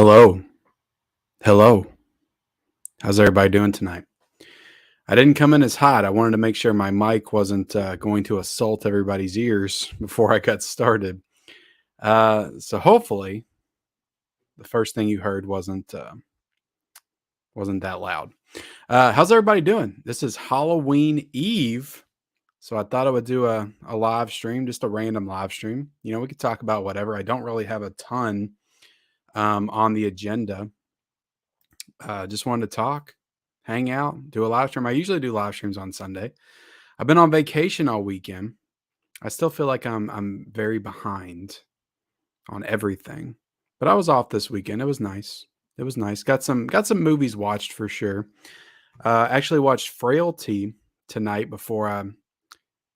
Hello. Hello. How's everybody doing tonight? I didn't come in as hot. I wanted to make sure my mic wasn't going to assault everybody's ears before I got started. So hopefully the first thing you heard wasn't that loud. How's everybody doing? This is Halloween Eve. So I thought I would do a live stream, just a random live stream. We could talk about whatever. I don't really have a ton on the agenda. Just wanted to talk, hang out, do a live stream. I usually do live streams on Sunday. I've been on vacation all weekend. I still feel like I'm very behind on everything, but I was off this weekend. It was nice. It was nice. Got some movies watched for sure. Actually watched Frailty tonight before I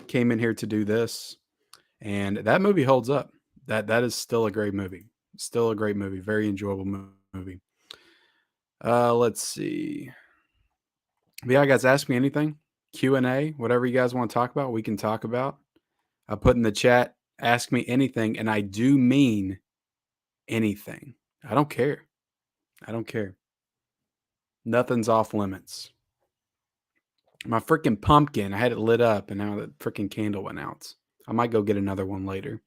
came in here to do this, and that movie holds up. That is still a great movie. Still a great movie. Very enjoyable movie. Let's see. But yeah, guys, ask me anything. Q&A, whatever you guys want to talk about, we can talk about. I put in the chat, ask me anything, and I do mean anything. I don't care. I don't care. Nothing's off limits. My freaking pumpkin, I had it lit up, and now the freaking candle went out. I might go get another one later.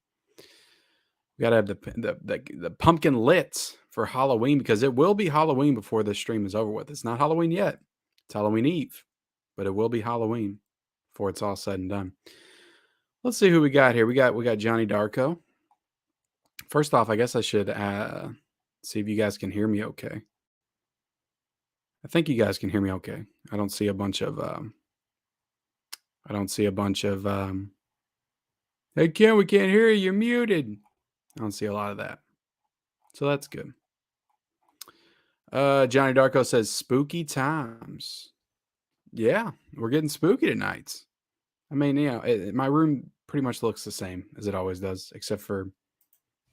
We gotta have the pumpkin lit for Halloween, because it will be Halloween before this stream is over with. It's not Halloween yet. It's Halloween Eve, but it will be Halloween before it's all said and done. Let's see who we got here. We got Johnny Darko. First off, I guess I should see if you guys can hear me okay. I think you guys can hear me okay. I don't see a bunch of hey Ken, we can't hear you, you're muted. I don't see a lot of that. So that's good. Johnny Darko says spooky times. Yeah, we're getting spooky tonight. I mean, my room pretty much looks the same as it always does, except for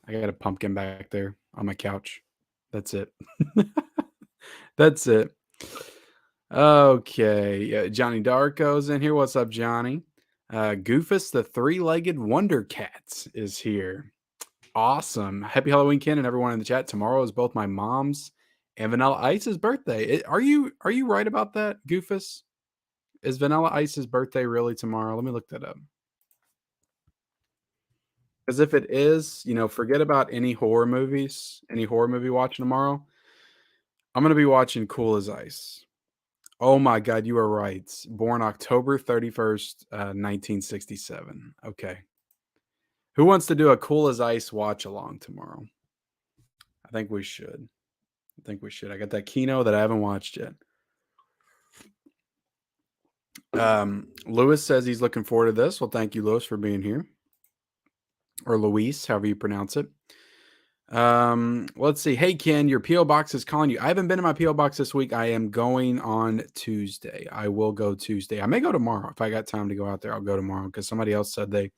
I got a pumpkin back there on my couch. That's it. That's it. Okay. Yeah, Johnny Darko's in here. What's up, Johnny? Goofus, the three-legged wonder cat, is here. Awesome. Happy Halloween, Ken, and everyone in the chat. Tomorrow is both my mom's and Vanilla Ice's birthday. Are you right about that, Goofus? Is Vanilla Ice's birthday really tomorrow? Let me look that up. Because if it is, forget about any horror movie watching tomorrow. I'm going to be watching Cool as Ice. Oh my God, you are right. Born October 31st, 1967. Okay. Who wants to do a Cool as Ice watch along tomorrow? I think we should. I got that Kino that I haven't watched yet. Lewis says he's looking forward to this. Well, thank you, Lewis, for being here. Or Luis, however you pronounce it. Let's see. Hey, Ken, your P.O. box is calling you. I haven't been in my P.O. box this week. I am going on Tuesday. I will go Tuesday. I may go tomorrow. If I got time to go out there, I'll go tomorrow, because somebody else said they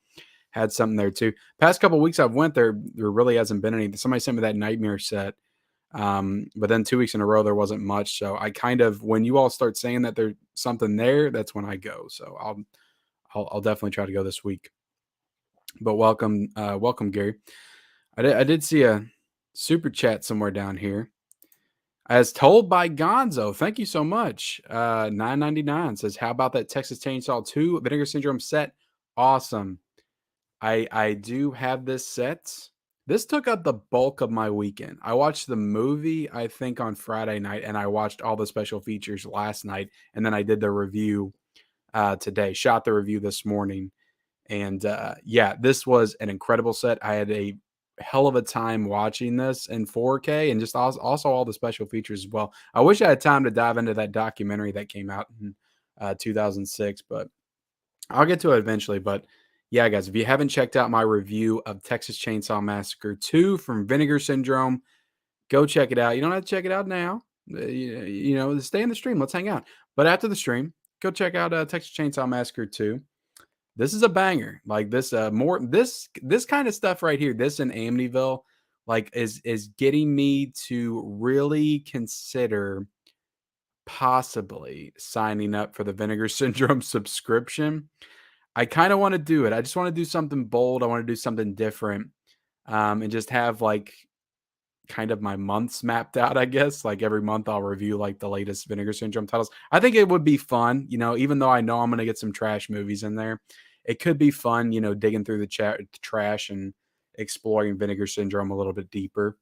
had something there too. Past couple of weeks I've went there. There really hasn't been anything. Somebody sent me that Nightmare set. But then 2 weeks in a row, there wasn't much. So I kind of, when you all start saying that there's something there, that's when I go. So I'll definitely try to go this week. But welcome, Gary. I did see a super chat somewhere down here. As told by Gonzo, thank you so much. $9.99 says, how about that Texas Chainsaw 2 Vinegar Syndrome set? Awesome. I do have this set. This took up the bulk of my weekend. I watched the movie, I think, on Friday night, and I watched all the special features last night, and then I did the review today. Shot the review this morning. And yeah, this was an incredible set. I had a hell of a time watching this in 4K, and just also all the special features as well. I wish I had time to dive into that documentary that came out in 2006, but I'll get to it eventually. But yeah, guys, if you haven't checked out my review of Texas Chainsaw Massacre 2 from Vinegar Syndrome, go check it out. You don't have to check it out now. Stay in the stream. Let's hang out. But after the stream, go check out Texas Chainsaw Massacre 2. This is a banger. Like this, this kind of stuff right here. This in Amityville, like is getting me to really consider possibly signing up for the Vinegar Syndrome subscription. I kind of want to do it. I just want to do something bold. I want to do something different, and just have like kind of my months mapped out, I guess. Like every month I'll review like the latest Vinegar Syndrome titles. I think it would be fun, even though I know I'm going to get some trash movies in there. It could be fun, digging through the trash and exploring Vinegar Syndrome a little bit deeper.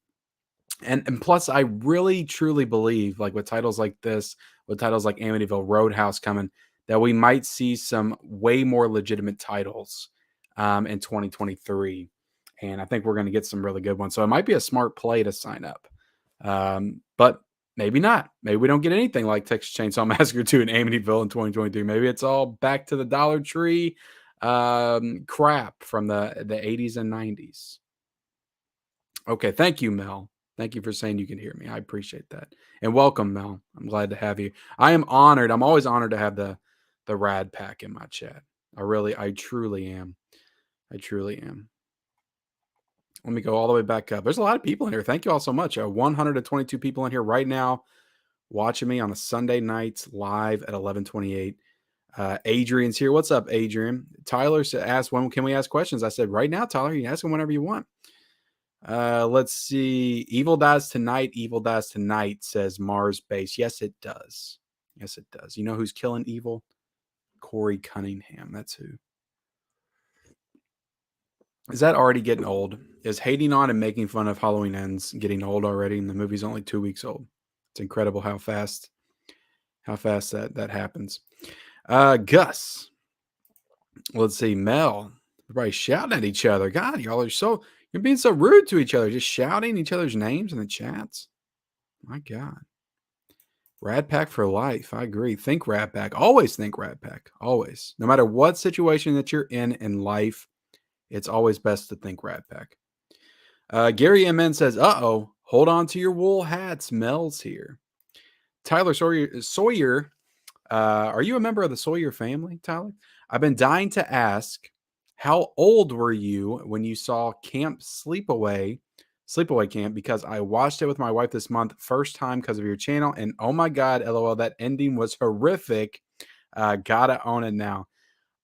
And plus, I really truly believe, like with titles like this, with titles like Amityville Roadhouse coming, that we might see some way more legitimate titles in 2023. And I think we're going to get some really good ones. So it might be a smart play to sign up. But maybe not. Maybe we don't get anything like Texas Chainsaw Massacre 2 and Amityville in 2023. Maybe it's all back to the Dollar Tree crap from the 80s and 90s. Okay, thank you, Mel. Thank you for saying you can hear me. I appreciate that. And welcome, Mel. I'm glad to have you. I am honored. I'm always honored to have the Rad Pack in my chat. I truly am. I truly am. Let me go all the way back up. There's a lot of people in here. Thank you all so much. 122 people in here right now watching me on a Sunday night live at 11:28. Adrian's here. What's up, Adrian? Tyler asked, when can we ask questions? I said, right now, Tyler, you can ask them whenever you want. Let's see. Evil Dies Tonight, says Mars Base. Yes, it does. Yes, it does. You know who's killing evil? Corey Cunningham. That's who. Is that already getting old? Is hating on and making fun of Halloween Ends getting old already? And the movie's only 2 weeks old. It's incredible how fast that happens. Gus. Let's see. Mel. Everybody shouting at each other. God, you're being so rude to each other, just shouting each other's names in the chats. My God. Rad Pack for life. I agree. Think Rad Pack. Always think Rad Pack. Always. No matter what situation that you're in life, it's always best to think Rad Pack. Gary MN says, uh-oh, hold on to your wool hats. Mel's here. Tyler Sawyer. Are you a member of the Sawyer family, Tyler? I've been dying to ask, how old were you when you saw Sleepaway Camp? Because I watched it with my wife this month, first time because of your channel, and oh my God, LOL, that ending was horrific. Gotta own it now.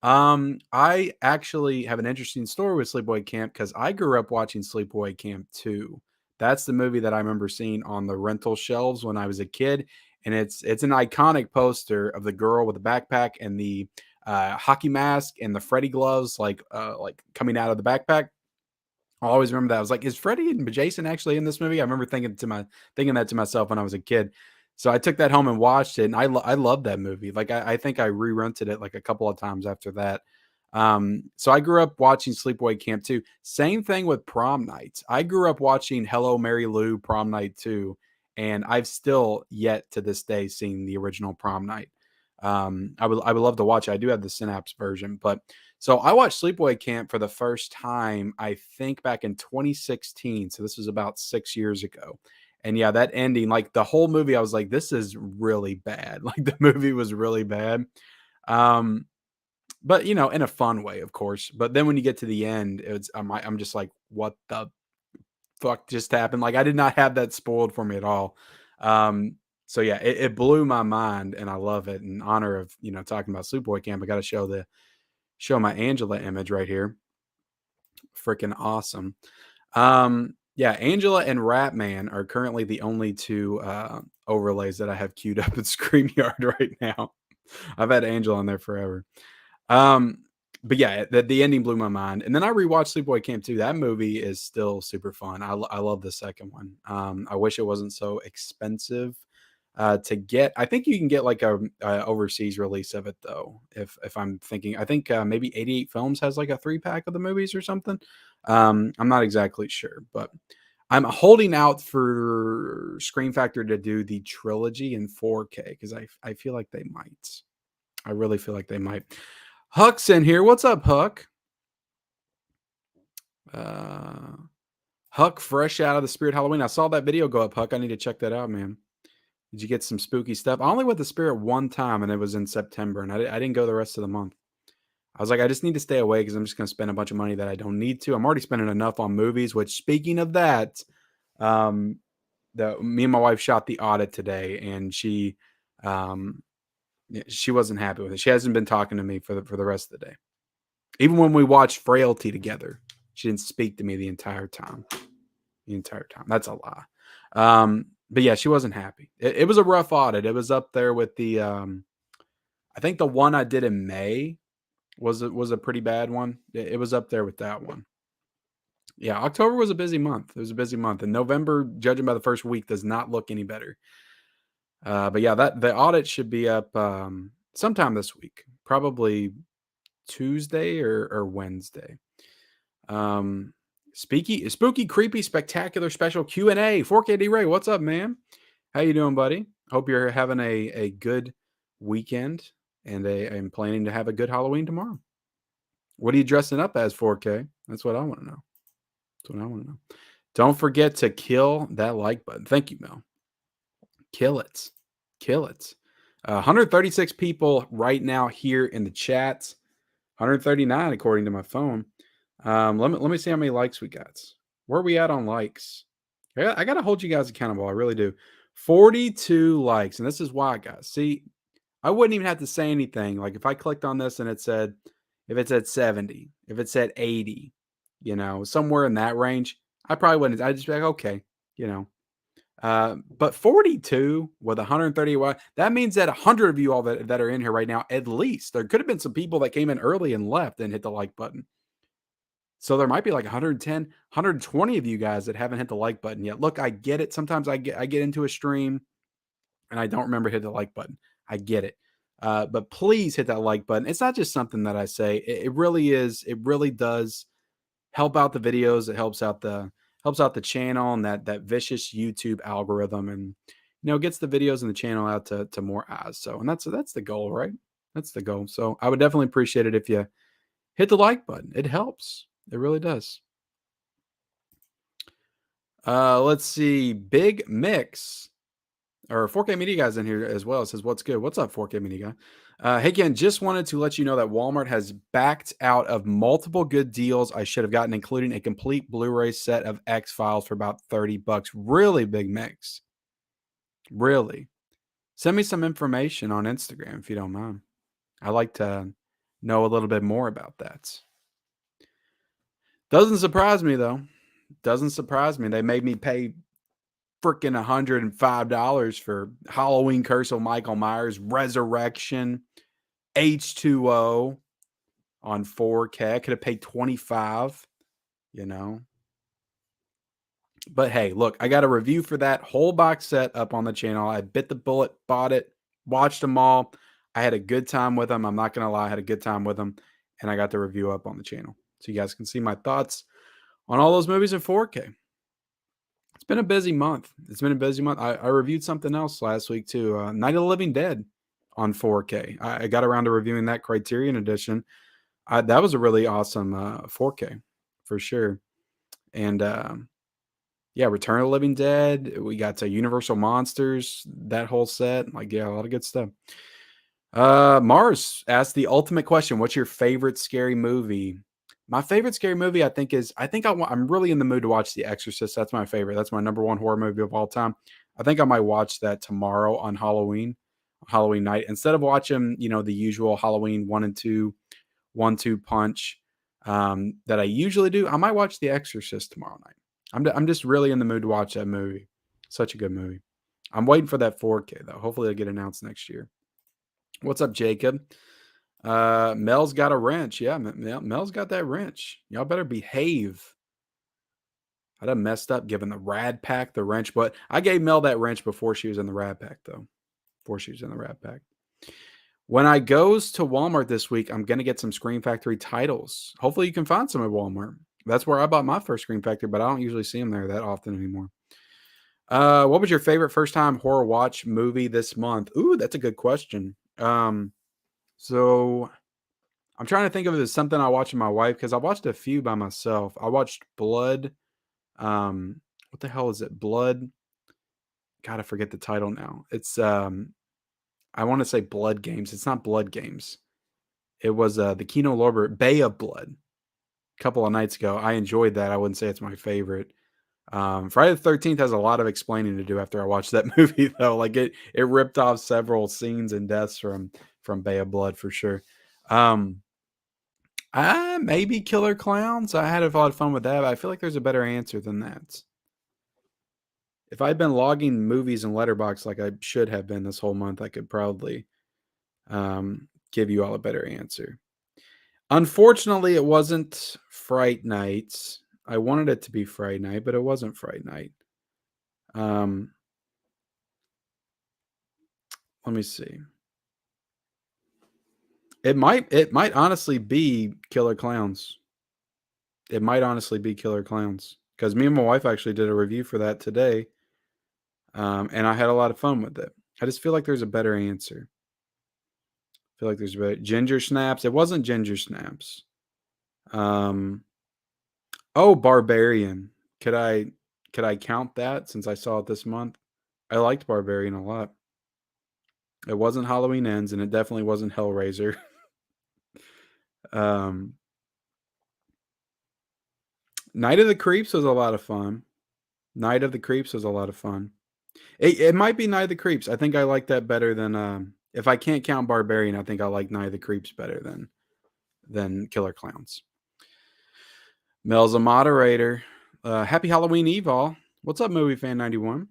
I actually have an interesting story with Sleepaway Camp because I grew up watching Sleepaway Camp 2. That's the movie that I remember seeing on the rental shelves when I was a kid. And it's an iconic poster of the girl with the backpack and the hockey mask and the Freddy gloves, like coming out of the backpack. I always remember that. I was like, is Freddy and Jason actually in this movie? I remember thinking that to myself when I was a kid. So I took that home and watched it, and I love that movie. Like I think I re-rented it like a couple of times after that. So I grew up watching Sleepaway Camp 2. Same thing with Prom Nights. I grew up watching Hello Mary Lou Prom Night 2, and I've still yet to this day seen the original Prom Night. I would love to watch it. I do have the Synapse version, but so I watched Sleepaway Camp for the first time, I think back in 2016. So this was about 6 years ago. And yeah, that ending, like the whole movie, I was like, this is really bad. Like the movie was really bad. But in a fun way, of course. But then when you get to the end, I'm just like, what the fuck just happened? Like I did not have that spoiled for me at all. So yeah, it blew my mind, and I love it. In honor of talking about Sleepaway Camp, I got to show my Angela image right here. Freaking awesome. Yeah, Angela and Ratman are currently the only two overlays that I have queued up in StreamYard right now. I've had Angela on there forever. But yeah, the ending blew my mind. And then I rewatched Sleepaway Camp 2. That movie is still super fun. I love the second one. I wish it wasn't so expensive to get. I think you can get like a overseas release of it though. If I'm thinking, I think maybe 88 Films has like a 3-pack of the movies or something. I'm not exactly sure, but I'm holding out for Scream Factory to do the trilogy in 4K because I feel like they might. I really feel like they might. Huck's in here. What's up, Huck? Huck, fresh out of the Spirit Halloween. I saw that video go up, Huck. I need to check that out, man. Did you get some spooky stuff? I only went to Spirit one time, and it was in September, and I didn't go the rest of the month. I was like, I just need to stay away because I'm just going to spend a bunch of money that I don't need to. I'm already spending enough on movies, which, speaking of that, me and my wife shot The Audit today, and she wasn't happy with it. She hasn't been talking to me for the rest of the day. Even when we watched Frailty together, she didn't speak to me the entire time. the entire time. That's a lie. But yeah, she wasn't happy. It was a rough audit. It was up there with the I think the one I did in May was a pretty bad one. It was up there with that one. Yeah, October was a busy month. It was a busy month, and November, judging by the first week, does not look any better. But yeah, that the audit should be up sometime this week, probably Tuesday or Wednesday. Spooky, creepy, spectacular special Q&A. 4KD Ray, what's up, man? How you doing, buddy? Hope you're having a good weekend, and I'm planning to have a good Halloween tomorrow. What are you dressing up as, 4K? That's what I want to know. That's what I want to know. Don't forget to kill that like button. Thank you, Mel. Kill it. Kill it. 136 people right now here in the chat. 139 according to my phone. Let me see how many likes we got. Where are we at on likes? I got to hold you guys accountable. I really do. 42 likes. And this is why, guys. See, I wouldn't even have to say anything. Like if I clicked on this and it said 70, if it said 80, somewhere in that range, I probably wouldn't. I'd just be like, okay, but 42 with 130, that means that 100 of you all that are in here right now, at least there could have been some people that came in early and left and hit the like button. So there might be like 110, 120 of you guys that haven't hit the like button yet. Look, I get it. Sometimes I get into a stream and I don't remember hit the like button. I get it. But please hit that like button. It's not just something that I say. It really is. It really does help out the videos. It helps out the channel and that vicious YouTube algorithm, and gets the videos and the channel out to more eyes. So, and that's the goal, right? That's the goal. So I would definitely appreciate it if you hit the like button. It helps. It really does. Let's see. Big Mix or 4K Media Guys in here as well. It says, what's good? What's up, 4K Media Guy? Hey, Ken, just wanted to let you know that Walmart has backed out of multiple good deals I should have gotten, including a complete Blu-ray set of X-Files for about $30. Really, Big Mix. Really. Send me some information on Instagram if you don't mind. I like to know a little bit more about that. Doesn't surprise me, though. Doesn't surprise me. They made me pay freaking $105 for Halloween Curse of Michael Myers, Resurrection, H2O on 4K. I could have paid $25, But hey, look, I got a review for that whole box set up on the channel. I bit the bullet, bought it, watched them all. I had a good time with them. I'm not going to lie. I had a good time with them. And I got the review up on the channel. So you guys can see my thoughts on all those movies in 4K. It's been a busy month. I reviewed something else last week too. Night of the Living Dead on 4K. I got around to reviewing that Criterion edition. That was a really awesome 4K for sure. And Return of the Living Dead. We got to Universal Monsters, that whole set. A lot of good stuff. Mars asked the ultimate question: what's your favorite scary movie? My favorite scary movie, I'm really in the mood to watch The Exorcist. That's my favorite. That's my number one horror movie of all time. I think I might watch that tomorrow on Halloween night. Instead of watching, the usual Halloween 1 and 2, 1-2 punch that I usually do, I might watch The Exorcist tomorrow night. I'm just really in the mood to watch that movie. Such a good movie. I'm waiting for that 4K though. Hopefully it'll get announced next year. What's up, Jacob? Mel's got a wrench. Yeah, Mel's got that wrench. Y'all better behave. I done messed up giving the Rad Pack the wrench, but I gave Mel that wrench before she was in the Rad Pack, though. When I goes to Walmart this week, I'm going to get some Scream Factory titles. Hopefully you can find some at Walmart. That's where I bought my first Scream Factory, but I don't usually see them there that often anymore. What was your favorite first-time horror watch movie this month? Ooh, that's a good question. So I'm trying to think of it as something I watched with my wife because I watched a few by myself. I watched Blood. What the hell is it? Blood. God, I forget the title now. It's I want to say Blood Games. It's not Blood Games. It was the Kino Lorber Bay of Blood. A couple of nights ago. I enjoyed that. I wouldn't say it's my favorite. Friday the 13th has a lot of explaining to do after I watched that movie, though. It ripped off several scenes and deaths from Bay of Blood for sure. Maybe Killer Clowns. I had a lot of fun with that, but I feel like there's a better answer than that. If I'd been logging movies in Letterboxd like I should have been this whole month, I could probably give you all a better answer. Unfortunately, it wasn't Fright Night. I wanted it to be Fright Night, but it wasn't Fright Night. Let me see. It might honestly be Killer Clowns. It might honestly be Killer Clowns because me and my wife actually did a review for that today, and I had a lot of fun with it. I just feel like there's a better answer. I feel like there's a better Ginger Snaps. It wasn't Ginger Snaps. Oh, Barbarian. Could I count that since I saw it this month? I liked Barbarian a lot. It wasn't Halloween Ends, and it definitely wasn't Hellraiser. um, Night of the Creeps was a lot of fun. Night of the Creeps was a lot of fun. It might be Night of the Creeps. I think I like that better than if I can't count Barbarian, I think I like Night of the Creeps better than Killer Clowns. Mel's a moderator. Happy Halloween Eve, all. What's up, Movie Fan 91?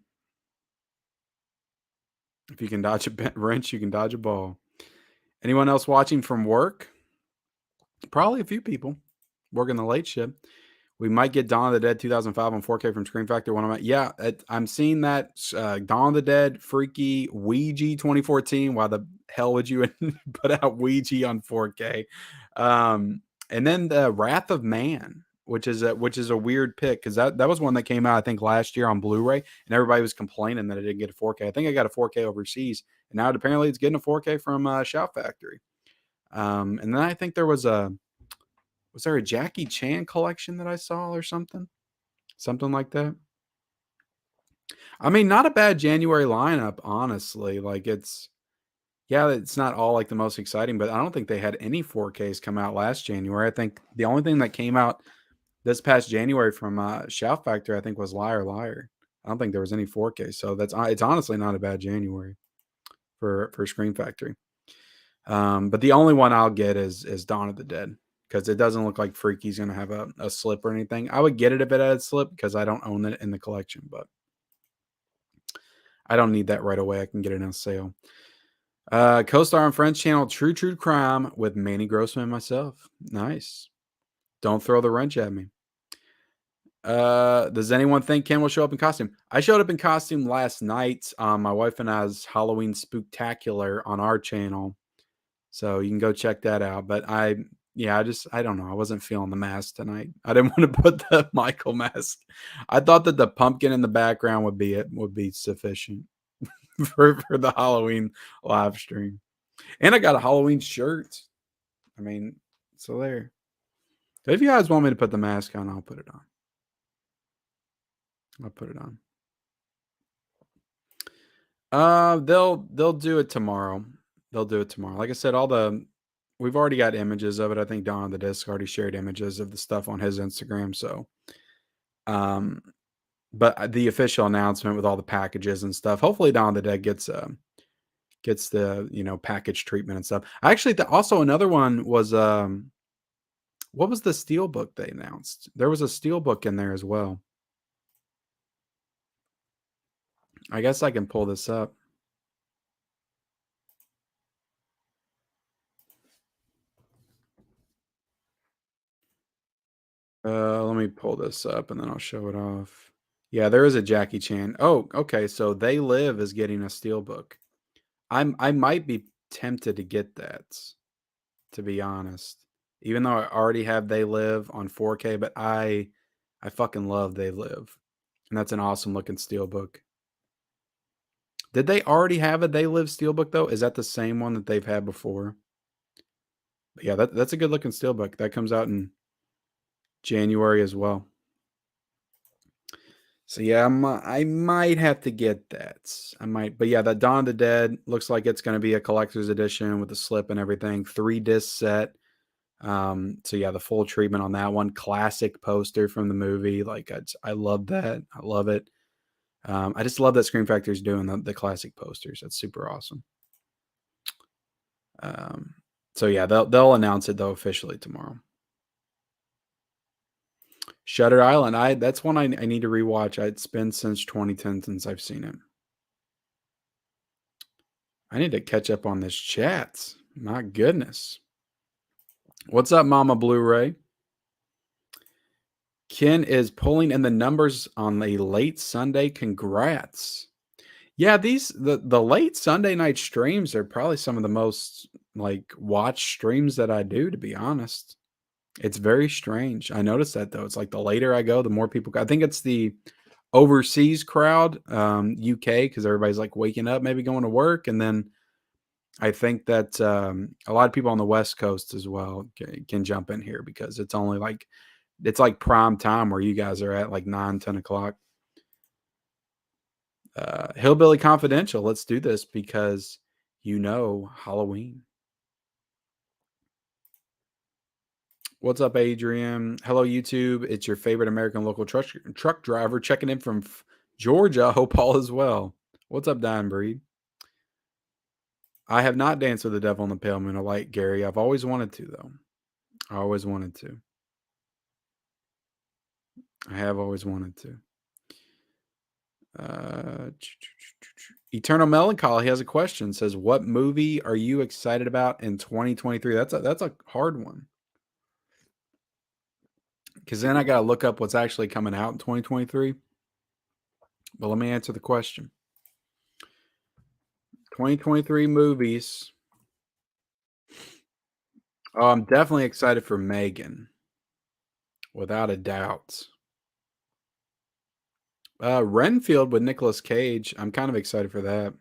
If you can dodge a wrench, you can dodge a ball. Anyone else watching from work? Probably a few people working the late shift. We might get Dawn of the Dead 2005 on 4K from Screen Factory. I'm seeing that Dawn of the Dead, freaky Ouija 2014. Why the hell would you put out Ouija on 4K? And then the Wrath of Man, which is a weird pick because that was one that came out I think last year on Blu-ray, and everybody was complaining that it didn't get a 4K. I think I got a 4K overseas, and now apparently it's getting a 4K from Shout Factory. And then I think was there a Jackie Chan collection that I saw or something like that? I mean, not a bad January lineup, honestly. Like it's not all like the most exciting, but I don't think they had any 4Ks come out last January. I think the only thing that came out this past January from Shout Factory, I think, was Liar Liar. I don't think there was any 4K, so it's honestly not a bad January for Screen Factory. But the only one I'll get is Dawn of the Dead because it doesn't look like Freaky's going to have a slip or anything. I would get it if it had a slip because I don't own it in the collection, but I don't need that right away. I can get it on sale. Co-star on Friends channel True Crime with Manny Grossman and myself. Nice. Don't throw the wrench at me. Does anyone think Ken will show up in costume? I showed up in costume last night on my wife and I's Halloween Spooktacular on our channel. So you can go check that out. But I don't know. I wasn't feeling the mask tonight. I didn't want to put the Michael mask. I thought that the pumpkin in the background would be sufficient for the Halloween live stream. And I got a Halloween shirt. I mean, so there. So if you guys want me to put the mask on, I'll put it on. I'll put it on. They'll do it tomorrow. They'll do it tomorrow. Like I said, we've already got images of it. I think Don on the Disc already shared images of the stuff on his Instagram. So, but the official announcement with all the packages and stuff. Hopefully, Don on the Dead gets the package treatment and stuff. I actually also another one was what was the steelbook they announced? There was a steelbook in there as well. I guess I can pull this up. Let me pull this up and then I'll show it off. Yeah, there is a Jackie Chan. Oh, okay. So They Live is getting a steelbook. I might be tempted to get that, to be honest. Even though I already have They Live on 4K, but I fucking love They Live. And that's an awesome looking steelbook. Did they already have a They Live steelbook though? Is that the same one that they've had before? But yeah, that's a good looking steelbook. That comes out in January as well. So yeah, I might have to get that. I might, but yeah, that Dawn of the Dead looks like it's going to be a collector's edition with a slip and everything. 3-disc set. So yeah, the full treatment on that one. Classic poster from the movie. Like I love that. I love it. I just love that Screen Factory's doing the classic posters. That's super awesome. So yeah, they'll announce it though officially tomorrow. Shutter Island. That's one I need to rewatch. It's been since 2010 since I've seen it. I need to catch up on this chat. My goodness. What's up, Mama Blu-ray? Ken is pulling in the numbers on a late Sunday. Congrats. Yeah, the late Sunday night streams are probably some of the most like watched streams that I do, to be honest. It's very strange. I noticed that though. It's like the later I go, the more people I think it's the overseas crowd, UK, because everybody's like waking up, maybe going to work. And then I think that a lot of people on the West Coast as well can jump in here because it's only like it's like prime time where you guys are at like 9, 10 o'clock. Hillbilly Confidential. Let's do this because Halloween. What's up, Adrian? Hello, YouTube. It's your favorite American local truck driver checking in from Georgia. Hope all is well. What's up, Diane Breed? I have not danced with the devil in the pale moon of light, Gary. I've always wanted to, though. I always wanted to. I have always wanted to. Eternal Melancholy has a question. Says, what movie are you excited about in 2023? That's a hard one. Because then I got to look up what's actually coming out in 2023. But let me answer the question. 2023 movies. Oh, I'm definitely excited for Megan. Without a doubt. Renfield with Nicolas Cage. I'm kind of excited for that.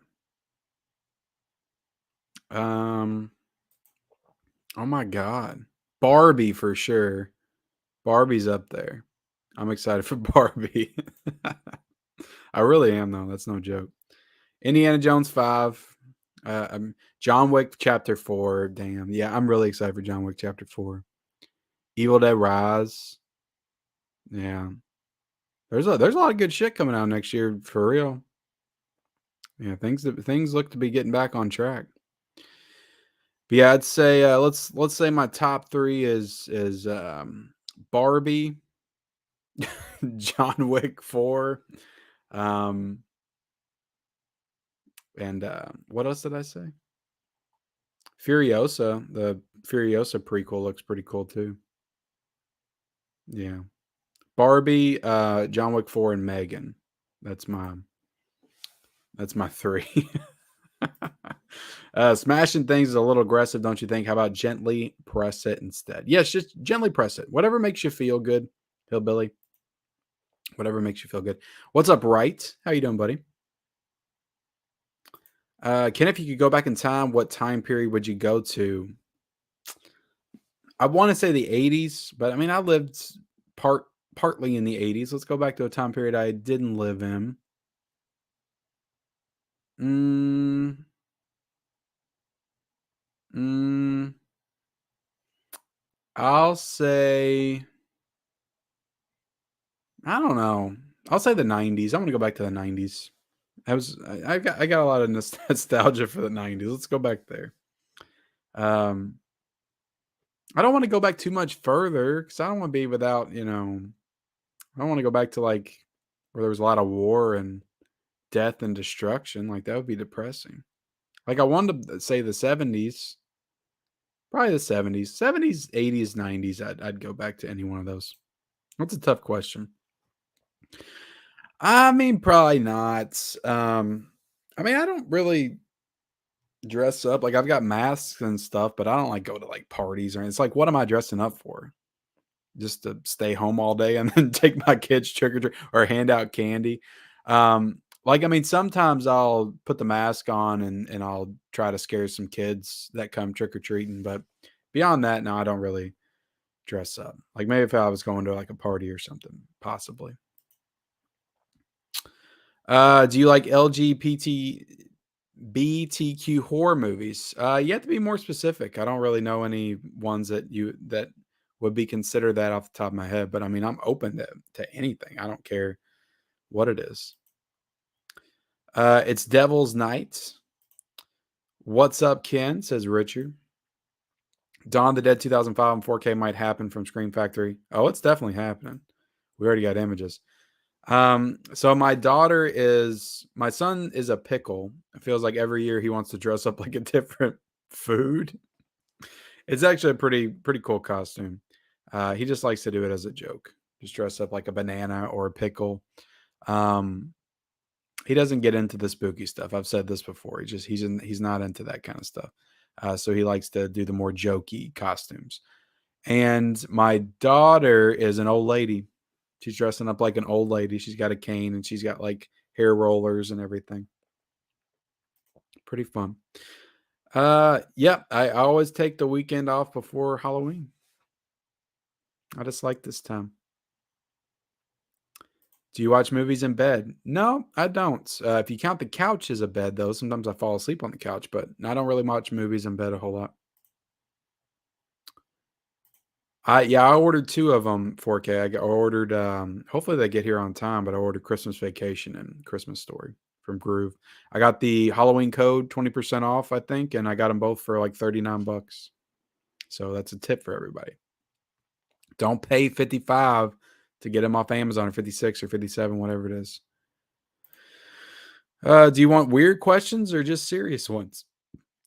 Oh my God. Barbie for sure. Barbie's up there. I'm excited for Barbie. I really am, though. That's no joke. Indiana Jones 5. John Wick Chapter 4. Damn. Yeah, I'm really excited for John Wick Chapter 4. Evil Dead Rise. Yeah. There's a lot of good shit coming out next year, for real. Yeah, things look to be getting back on track. But yeah, I'd say let's say my top 3 is Barbie, John Wick 4, and what else did I say? Furiosa. The Furiosa prequel looks pretty cool too. Yeah. Barbie, John Wick 4, and Megan. That's my 3. Smashing things is a little aggressive, don't you think? How about gently press it instead? Yes, just gently press it. Whatever makes you feel good, Hillbilly. Whatever makes you feel good. What's up, Right? How you doing, buddy? Ken, if you could go back in time, what time period would you go to? I want to say the 80s, but I mean, I lived partly in the 80s. Let's go back to a time period I didn't live in. I'll say, I don't know. I'll say the 90s. I'm gonna go back to the 90s. I got a lot of nostalgia for the 90s. Let's go back there. I don't want to go back too much further because I don't want to be without, I don't want to go back to like where there was a lot of war and death and destruction. Like that would be depressing. Like I wanted to say the 70s, probably the 70s, 80s, 90s. I'd go back to any one of those. That's a tough question. I mean, probably not. I mean, I don't really dress up. Like I've got masks and stuff, but I don't like go to like parties or it's like, what am I dressing up for? Just to stay home all day and then take my kids trick or treat or hand out candy. Like I mean, sometimes I'll put the mask on and I'll try to scare some kids that come trick or treating. But beyond that, no, I don't really dress up. Like maybe if I was going to like a party or something, possibly. Do you like LGBTQ horror movies? You have to be more specific. I don't really know any ones that would be considered that off the top of my head, but I mean, I'm open to anything. I don't care what it is. It's Devil's Night. What's up, Ken? Says Richard. Dawn of the Dead 2005 on 4K might happen from Scream Factory. Oh, it's definitely happening. We already got images. So my son is a pickle. It feels like every year he wants to dress up like a different food. It's actually a pretty cool costume. He just likes to do it as a joke. Just dress up like a banana or a pickle. Um, he doesn't get into the spooky stuff. I've said this before. He's not into that kind of stuff. So he likes to do the more jokey costumes. And my daughter is an old lady. She's dressing up like an old lady. She's got a cane and she's got like hair rollers and everything. Pretty fun. Yeah, I always take the weekend off before Halloween. I just like this time. Do you watch movies in bed? No, I don't. If you count the couch as a bed, though, sometimes I fall asleep on the couch, but I don't really watch movies in bed a whole lot. I ordered 2 of them 4K. I ordered, hopefully they get here on time, but I ordered Christmas Vacation and Christmas Story from Groove. I got the Halloween code 20% off, I think, and I got them both for like 39 bucks. So that's a tip for everybody. Don't pay 55 to get them off Amazon, or 56 or 57, whatever it is. Do you want weird questions or just serious ones?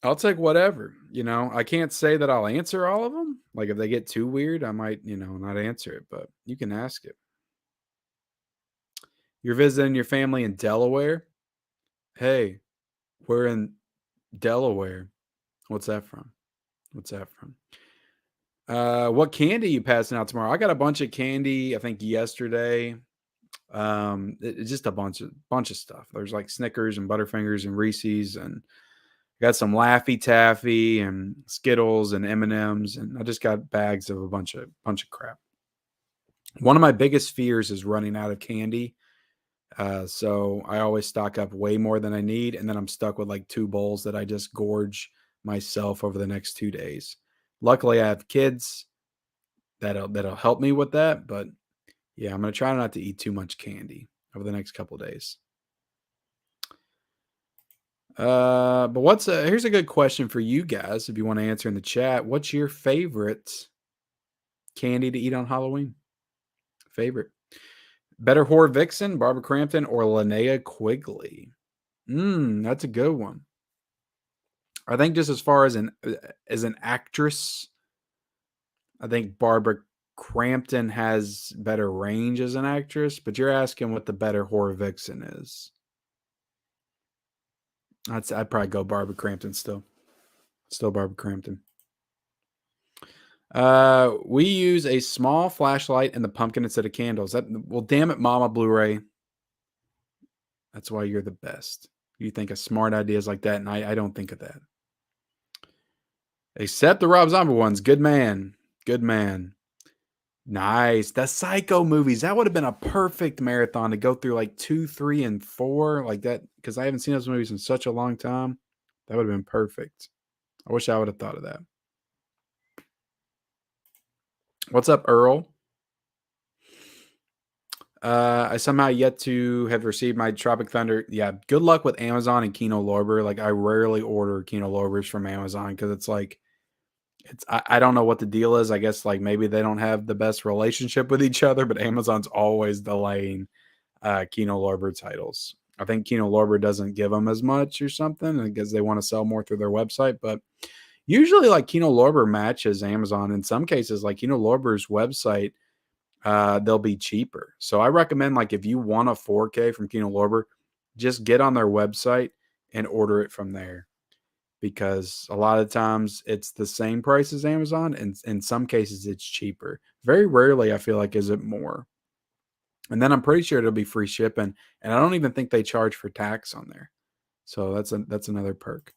I'll take whatever. I can't say that I'll answer all of them. Like if they get too weird, I might, not answer it, but you can ask it. You're visiting your family in Delaware? Hey, we're in Delaware. What's that from? What's that from? What candy you passing out tomorrow? I got a bunch of candy, I think yesterday. It's just a bunch of stuff. There's like Snickers and Butterfingers and Reese's, and got some Laffy Taffy and Skittles and M&Ms, and I just got bags of a bunch of crap. One of my biggest fears is running out of candy. So I always stock up way more than I need, and then I'm stuck with like 2 bowls that I just gorge myself over the next 2 days. Luckily, I have kids that'll help me with that, but yeah, I'm gonna try not to eat too much candy over the next couple days. But here's a good question for you guys if you want to answer in the chat. What's your favorite candy to eat on Halloween? Favorite. Better Whore Vixen, Barbara Crampton, or Linnea Quigley? That's a good one. I think just as far as an actress, I think Barbara Crampton has better range as an actress, but you're asking what the better Whore Vixen is. I'd probably go Barbara Crampton still. Still Barbara Crampton. We use a small flashlight and the pumpkin instead of candles. Well, damn it, Mama Blu-ray. That's why you're the best. You think of smart ideas like that, and I don't think of that. Except the Rob Zombie ones. Good man. Good man. Nice. The Psycho movies. That would have been a perfect marathon to go through like 2, 3, and 4 like that, because I haven't seen those movies in such a long time. That would have been perfect. I wish I would have thought of that. What's up, Earl? I somehow yet to have received my Tropic Thunder. Yeah, good luck with Amazon and Kino Lorber. Like, I rarely order Kino Lorbers from Amazon because it's like, I don't know what the deal is. I guess like maybe they don't have the best relationship with each other, but Amazon's always delaying Kino Lorber titles. I think Kino Lorber doesn't give them as much or something because they want to sell more through their website. But usually, like Kino Lorber matches Amazon. In some cases, like Kino Lorber's website, they'll be cheaper. So I recommend, like, if you want a 4K from Kino Lorber, just get on their website and order it from there, because a lot of times it's the same price as Amazon, and in some cases it's cheaper. Very rarely, I feel like, is it more. And then I'm pretty sure it'll be free shipping, and I don't even think they charge for tax on there. So that's another perk.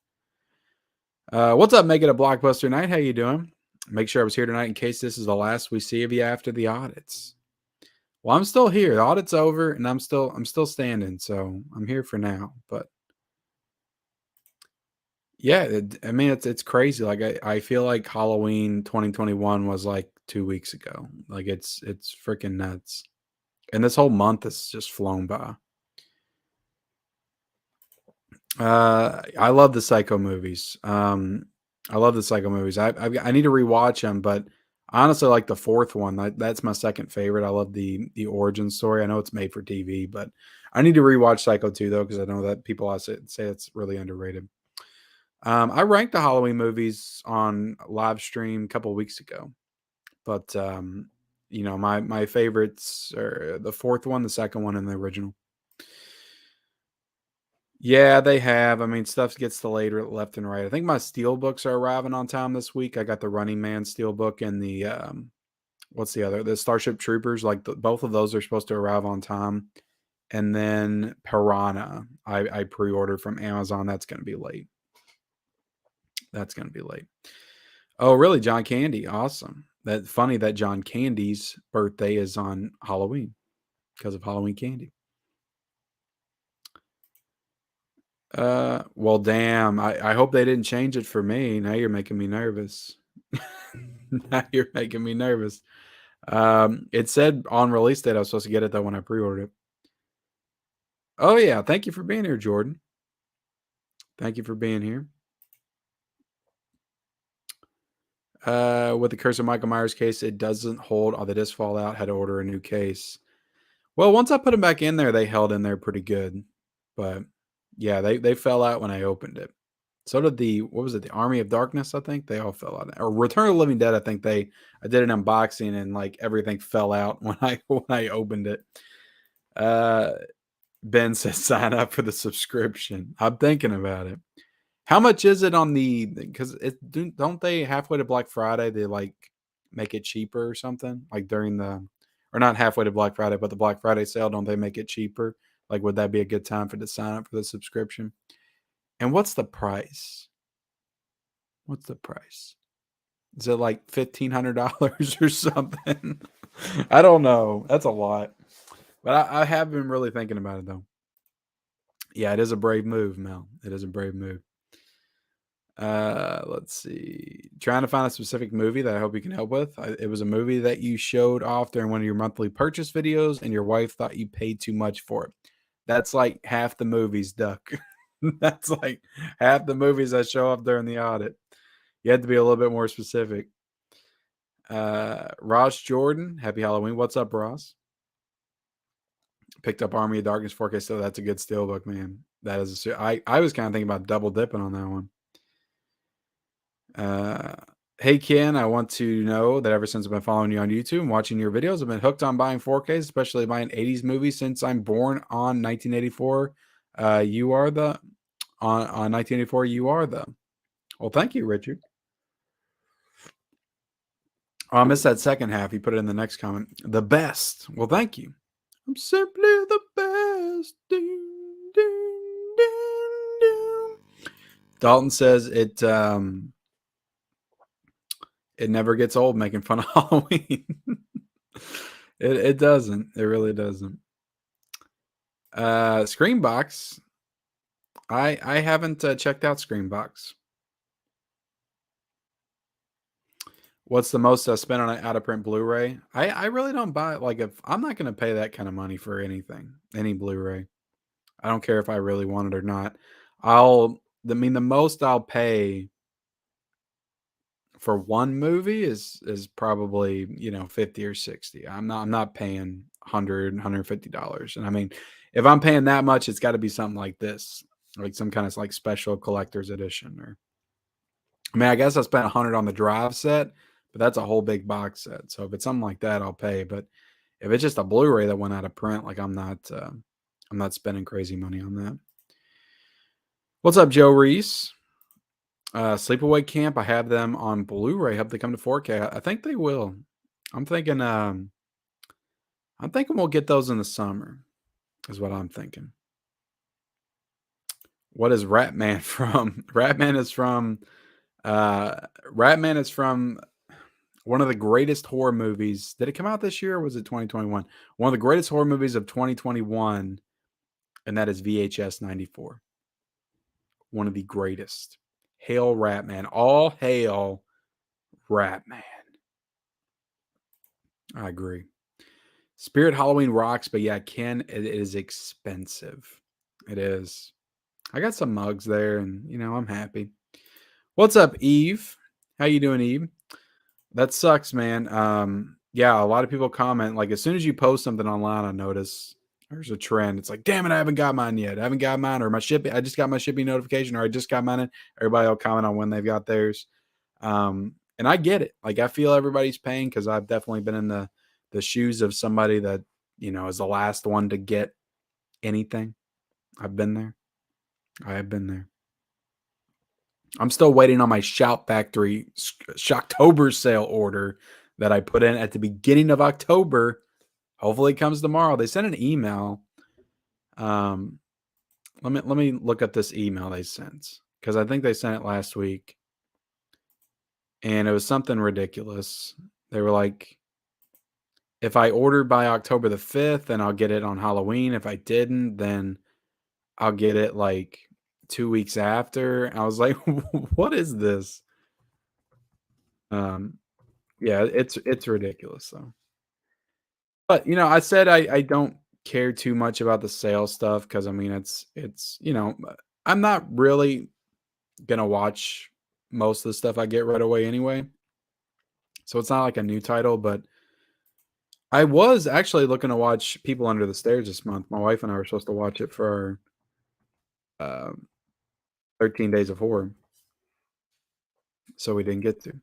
What's up? Make it a blockbuster night. How you doing? Make sure I was here tonight in case this is the last we see of you after the audits. Well, I'm still here. The audit's over, and I'm still standing, so I'm here for now. But yeah, I mean, it's crazy. Like I feel like Halloween 2021 was like 2 weeks ago. Like it's freaking nuts, and this whole month has just flown by. I love the Psycho movies. I love the Psycho movies. I need to rewatch them, but I honestly like the fourth one. That's my second favorite. I love the origin story. I know it's made for TV, but I need to rewatch Psycho 2 though, because I know that people say it's really underrated. I ranked the Halloween movies on live stream a couple of weeks ago, but my favorites are the fourth one, the second one, and the original. Yeah, they have. I mean, stuff gets delayed left and right. I think my steel books are arriving on time this week. I got the Running Man steel book and the what's the other? The Starship Troopers. Like both of those are supposed to arrive on time. And then Piranha, I pre-ordered from Amazon. That's going to be late. That's going to be late. Oh, really? John Candy. Awesome. That's funny that John Candy's birthday is on Halloween because of Halloween candy. Well, damn. I hope they didn't change it for me. Now you're making me nervous. Now you're making me nervous. It said on release date I was supposed to get it though when I pre-ordered it. Oh yeah, thank you for being here, Jordan. Thank you for being here. With the Curse of Michael Myers case, it doesn't hold. Oh, the disc fall out. Had to order a new case. Well, once I put them back in there, they held in there pretty good. But yeah, they fell out when I opened it. So did what was it? The Army of Darkness, I think. They all fell out. Or Return of the Living Dead, I think I did an unboxing and like everything fell out when I opened it. Ben says sign up for the subscription. I'm thinking about it. How much is it on because don't they halfway to Black Friday, they like make it cheaper or something? Like during or not halfway to Black Friday, but the Black Friday sale, don't they make it cheaper? Like, would that be a good time to sign up for the subscription? And what's the price? What's the price? Is it like $1,500 or something? I don't know. That's a lot. But I have been really thinking about it though. Yeah, it is a brave move, Mel. It is a brave move. Let's see. Trying to find a specific movie that I hope you can help with. It was a movie that you showed off during one of your monthly purchase videos, and your wife thought you paid too much for it. That's like half the movies, Duck. That's like half the movies that show up during the audit. You had to be a little bit more specific. Ross Jordan, happy Halloween. What's up, Ross? Picked up Army of Darkness 4K, so that's a good steelbook, man. That is I was kind of thinking about double dipping on that one. Hey Ken, I want to know that ever since I've been following you on YouTube and watching your videos, I've been hooked on buying 4Ks, especially buying 80s movies since I'm born on 1984. You are the on 1984. You are the. Well, thank you, Richard. Oh, I missed that second half. You put it in the next comment. The best. Well, thank you. I'm simply the best. Ding, ding, ding, ding. Dalton says it never gets old making fun of Halloween. It doesn't. It really doesn't. Screenbox. I haven't checked out Screenbox. What's the most I spent on an out of print Blu-ray? I really don't buy it. Like, if I'm not going to pay that kind of money for anything, any Blu-ray. I don't care if I really want it or not. The most I'll pay for one movie is probably 50 or 60. I'm not paying $150. And I mean, if I'm paying that much, it's got to be something like this, like some kind of like special collector's edition. Or I mean, I guess I spent 100 on the drive set, but that's a whole big box set. So if it's something like that, I'll pay. But if it's just a Blu-ray that went out of print, like I'm not spending crazy money on that. What's up, Joe Reese? Sleepaway Camp, I have them on Blu-ray. Hope they come to 4K. I think they will. I'm thinking we'll get those in the summer, is what I'm thinking. What is Ratman from? Ratman is from one of the greatest horror movies. Did it come out this year or was it 2021? One of the greatest horror movies of 2021, and that is VHS 94. One of the greatest. Hail Ratman. All hail Ratman. I agree. Spirit Halloween rocks, but yeah, Ken, it is expensive. It is. I got some mugs there, and I'm happy. What's up, Eve? How you doing, Eve? That sucks, man. Yeah, a lot of people comment, like, as soon as you post something online, I notice there's a trend. It's like, "Damn it, I haven't got mine yet. I haven't got mine," or I just got my shipping notification, or I just got mine in. Everybody will comment on when they've got theirs. And I get it. Like, I feel everybody's pain because I've definitely been in the shoes of somebody that, is the last one to get anything. I've been there. I have been there. I'm still waiting on my Shout Factory Shocktober sale order that I put in at the beginning of October. Hopefully it comes tomorrow. They sent an email. Um, let me look up this email they sent because I think they sent it last week, and it was something ridiculous. They were like, if I ordered by October the 5th, then I'll get it on Halloween. If I didn't, then I'll get it like 2 weeks after. I was like, what is this? Um, yeah, it's ridiculous though. But I said I don't care too much about the sales stuff because I mean I'm not really gonna watch most of the stuff I get right away anyway. So it's not like a new title, but I was actually looking to watch People Under the Stairs this month. My wife and I were supposed to watch it for our 13 Days of Horror, so we didn't get to.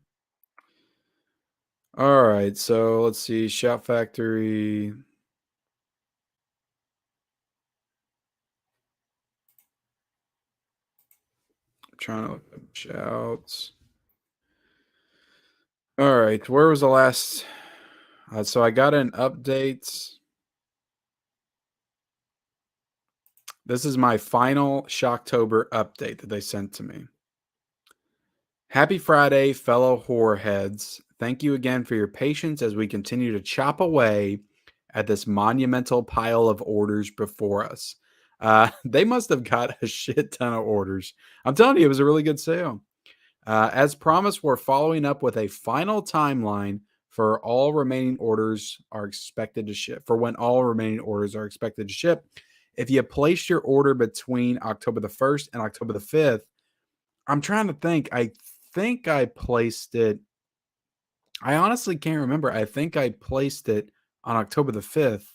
All right, so let's see. Shout Factory. I'm trying to look up shouts. All right, where was the last? So I got an update. This is my final Shocktober update that they sent to me. Happy Friday, fellow horror heads. Thank you again for your patience as we continue to chop away at this monumental pile of orders before us. They must have got a shit ton of orders. I'm telling you, it was a really good sale. As promised, we're following up with a final timeline for all remaining orders are expected to ship. For when all remaining orders are expected to ship. If you placed your order between October the 1st and October the 5th, I'm trying to think. I think I placed it. I honestly can't remember. I think I placed it on October the 5th,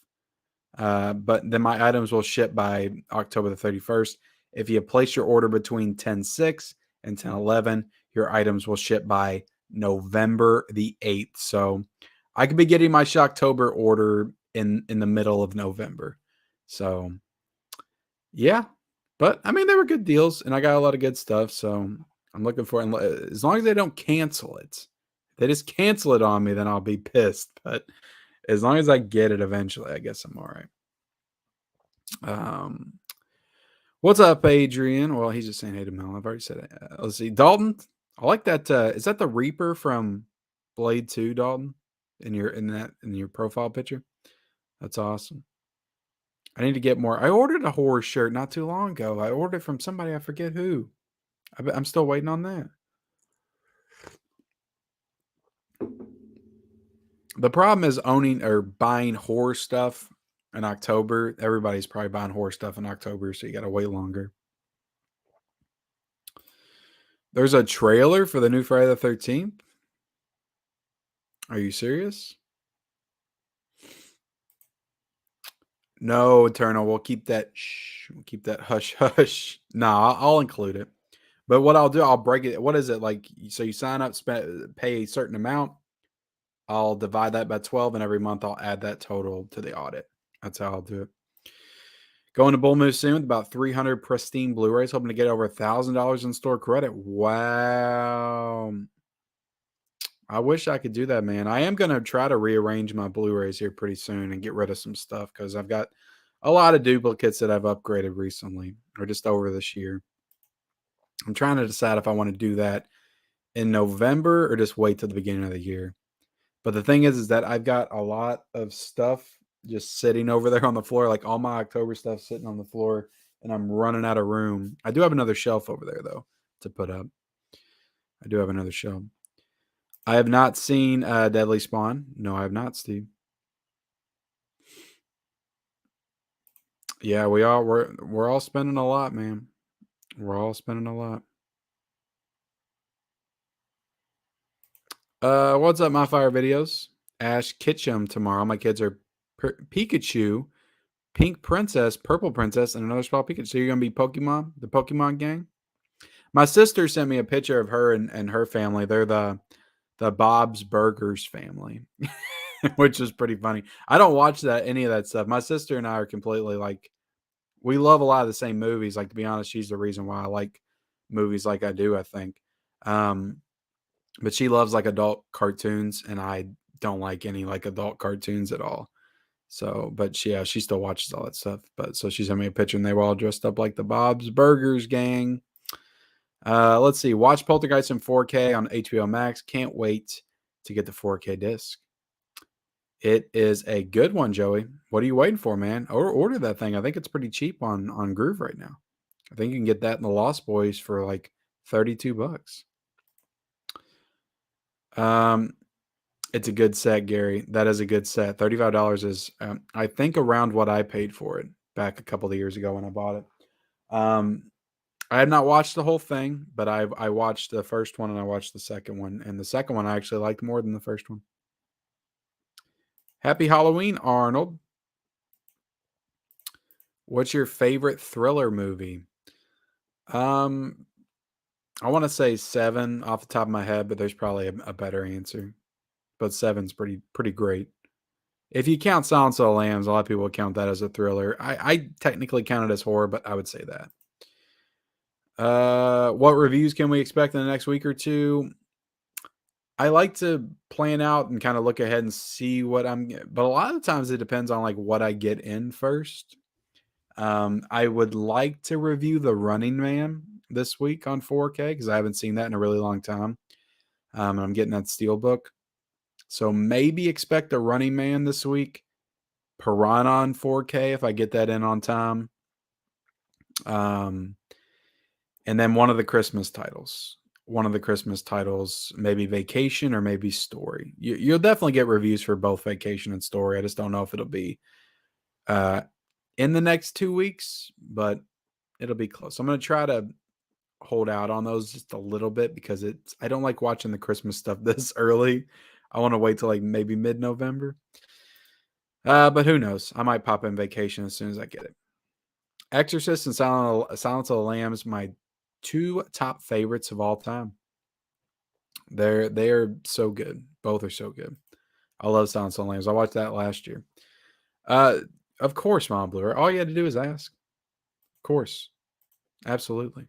but then my items will ship by October the 31st. If you place your order between 10/6 and 10/11, your items will ship by November the 8th. So I could be getting my Shocktober order in the middle of November. So yeah, but I mean they were good deals, and I got a lot of good stuff. So I'm looking for as long as they don't cancel it. If they just cancel it on me, then I'll be pissed. But as long as I get it eventually, I guess I'm all right. Um, what's up, Adrian? Well, he's just saying hey to Mel. I've already said it. Let's see, Dalton. I like that. Is that the Reaper from Blade 2, Dalton? In your profile picture? That's awesome. I need to get more. I ordered a horror shirt not too long ago. I ordered it from somebody, I forget who. I'm still waiting on that. The problem is owning or buying horror stuff in October. Everybody's probably buying horror stuff in October, so you got to wait longer. There's a trailer for the new Friday the 13th. Are you serious? No, Eternal. We'll keep that. Shh. We'll keep that hush hush. Nah, I'll include it. But what I'll do, I'll break it. What is it like? So you sign up, pay a certain amount. I'll divide that by 12, and every month I'll add that total to the audit. That's how I'll do it. Going to Bull Moose soon with about 300 pristine Blu-rays, hoping to get over $1,000 in store credit. Wow. I wish I could do that, man. I am going to try to rearrange my Blu-rays here pretty soon and get rid of some stuff because I've got a lot of duplicates that I've upgraded recently or just over this year. I'm trying to decide if I want to do that in November or just wait till the beginning of the year. But the thing is that I've got a lot of stuff just sitting over there on the floor, like all my October stuff sitting on the floor, and I'm running out of room. I do have another shelf over there though to put up. I do have another shelf. I have not seen Deadly Spawn. No, I have not, Steve. Yeah, we're all spending a lot, man. We're all spending a lot. What's up, My Fire Videos? Ash Ketchum tomorrow. My kids are Pikachu, Pink Princess, Purple Princess, and another spot Pikachu. So you're gonna be Pokemon, the Pokemon gang. My sister sent me a picture of her and her family. They're the Bob's Burgers family, which is pretty funny. I don't watch any of that stuff. My sister and I are completely like, we love a lot of the same movies. Like, to be honest, she's the reason why I like movies like I do, I think. But she loves like adult cartoons, and I don't like any like adult cartoons at all. So, but she still watches all that stuff. But so she sent me a picture, and they were all dressed up like the Bob's Burgers gang. Let's see. Watch Poltergeist in 4K on HBO Max. Can't wait to get the 4K disc. It is a good one, Joey. What are you waiting for, man? Or order that thing. I think it's pretty cheap on Groove right now. I think you can get that in the Lost Boys for like $32. It's a good set, Gary. That is a good set. $35 is, I think, around what I paid for it back a couple of years ago when I bought it. I had not watched the whole thing, but I watched the first one and I watched the second one, and the second one I actually liked more than the first one. Happy Halloween, Arnold. What's your favorite thriller movie? I want to say 7 off the top of my head, but there's probably a better answer. But 7's pretty great. If you count Silence of the Lambs, a lot of people would count that as a thriller. I technically count it as horror, but I would say that. What reviews can we expect in the next week or two? I like to plan out and kind of look ahead and see what but a lot of times it depends on like what I get in first. I would like to review The Running Man this week on 4K because I haven't seen that in a really long time. I'm getting that Steelbook. So maybe expect The Running Man this week. Piranha on 4K if I get that in on time. And then one of the Christmas titles. Maybe Vacation or maybe Story. You'll definitely get reviews for both Vacation and Story. I just don't know if it'll be in the next 2 weeks, but it'll be close. I'm going to try to hold out on those just a little bit because I don't like watching the Christmas stuff this early. I want to wait till like maybe mid-November. But who knows? I might pop in Vacation as soon as I get it. Exorcist and Silence of the Lambs, my 2 top favorites of all time. They are so good. Both are so good. I love Silence of the Lambs. I watched that last year. Of course, Mom Blue. All you had to do is ask. Of course. Absolutely.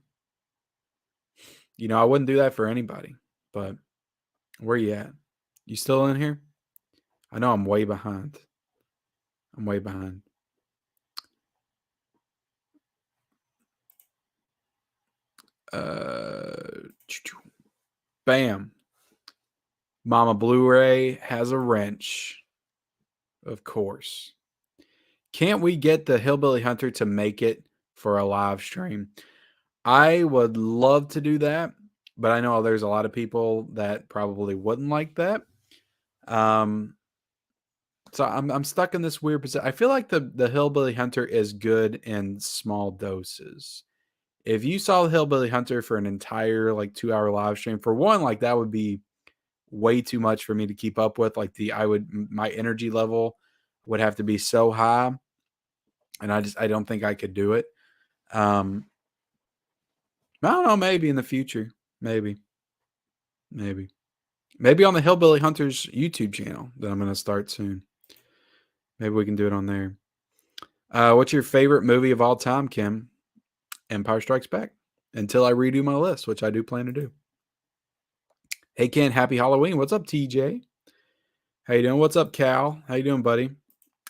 You know, I wouldn't do that for anybody, but where you at? You still in here? I know I'm way behind. Bam. Mama Blu-ray has a wrench. Of course. Can't we get the Hillbilly Hunter to make it for a live stream? I would love to do that, but I know there's a lot of people that probably wouldn't like that. So I'm stuck in this weird position. I feel like the Hillbilly Hunter is good in small doses. If you saw the Hillbilly Hunter for an entire like 2-hour live stream, for one, like that would be way too much for me to keep up with. Like my energy level would have to be so high, and I don't think I could do it. I don't know. Maybe in the future, maybe on the Hillbilly Hunters YouTube channel that I'm going to start soon. Maybe we can do it on there. What's your favorite movie of all time, Kim? Empire Strikes Back. Until I redo my list, which I do plan to do. Hey, Ken, happy Halloween. What's up, TJ? How you doing? What's up, Cal? How you doing, buddy?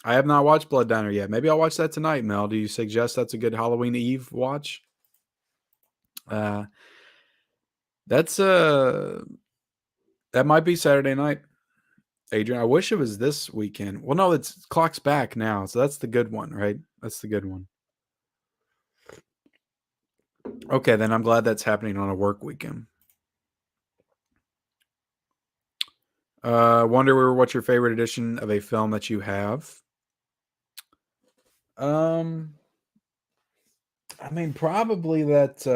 I have not watched Blood Diner yet. Maybe I'll watch that tonight, Mel. Do you suggest that's a good Halloween Eve watch? That's that might be Saturday night. Adrian, I wish it was this weekend. Well, no, it's clock's back now, so that's the good one, right? That's the good one. Okay, then I'm glad that's happening on a work weekend. Wonder what's your favorite edition of a film that you have? I mean, probably that.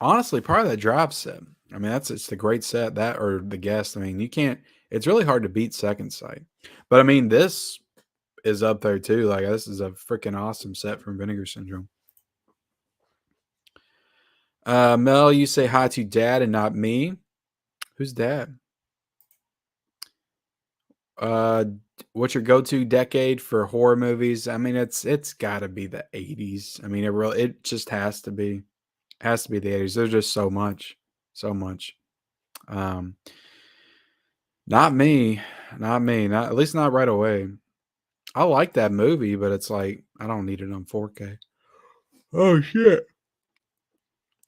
Honestly, probably that drive set. I mean, it's the great set, that or the guest. I mean, you can't. It's really hard to beat Second Sight. But I mean, this is up there too. Like this is a freaking awesome set from Vinegar Syndrome. Mel, you say hi to Dad and not me. Who's Dad? Uh, what's your go-to decade for horror movies? I mean, it's got to be the 80s. I mean, it just has to be. Has to be the 80s. There's just so much, so much. Um, not me, not me, not at least not right away. I like that movie, but it's like I don't need it on 4K. Oh shit!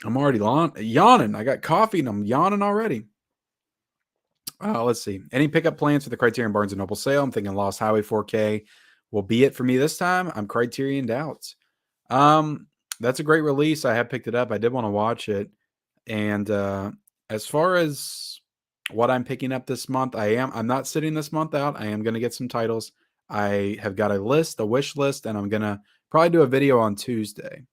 I'm already yawning. I got coffee and I'm yawning already. Let's see. Any pickup plans for the Criterion Barnes and Noble sale? I'm thinking Lost Highway 4K will be it for me this time. I'm Criterion doubts. That's a great release. I have picked it up. I did want to watch it. And as far as what I'm picking up this month, I'm not sitting this month out. I am going to get some titles. I have got a wish list, and I'm going to probably do a video on Tuesday.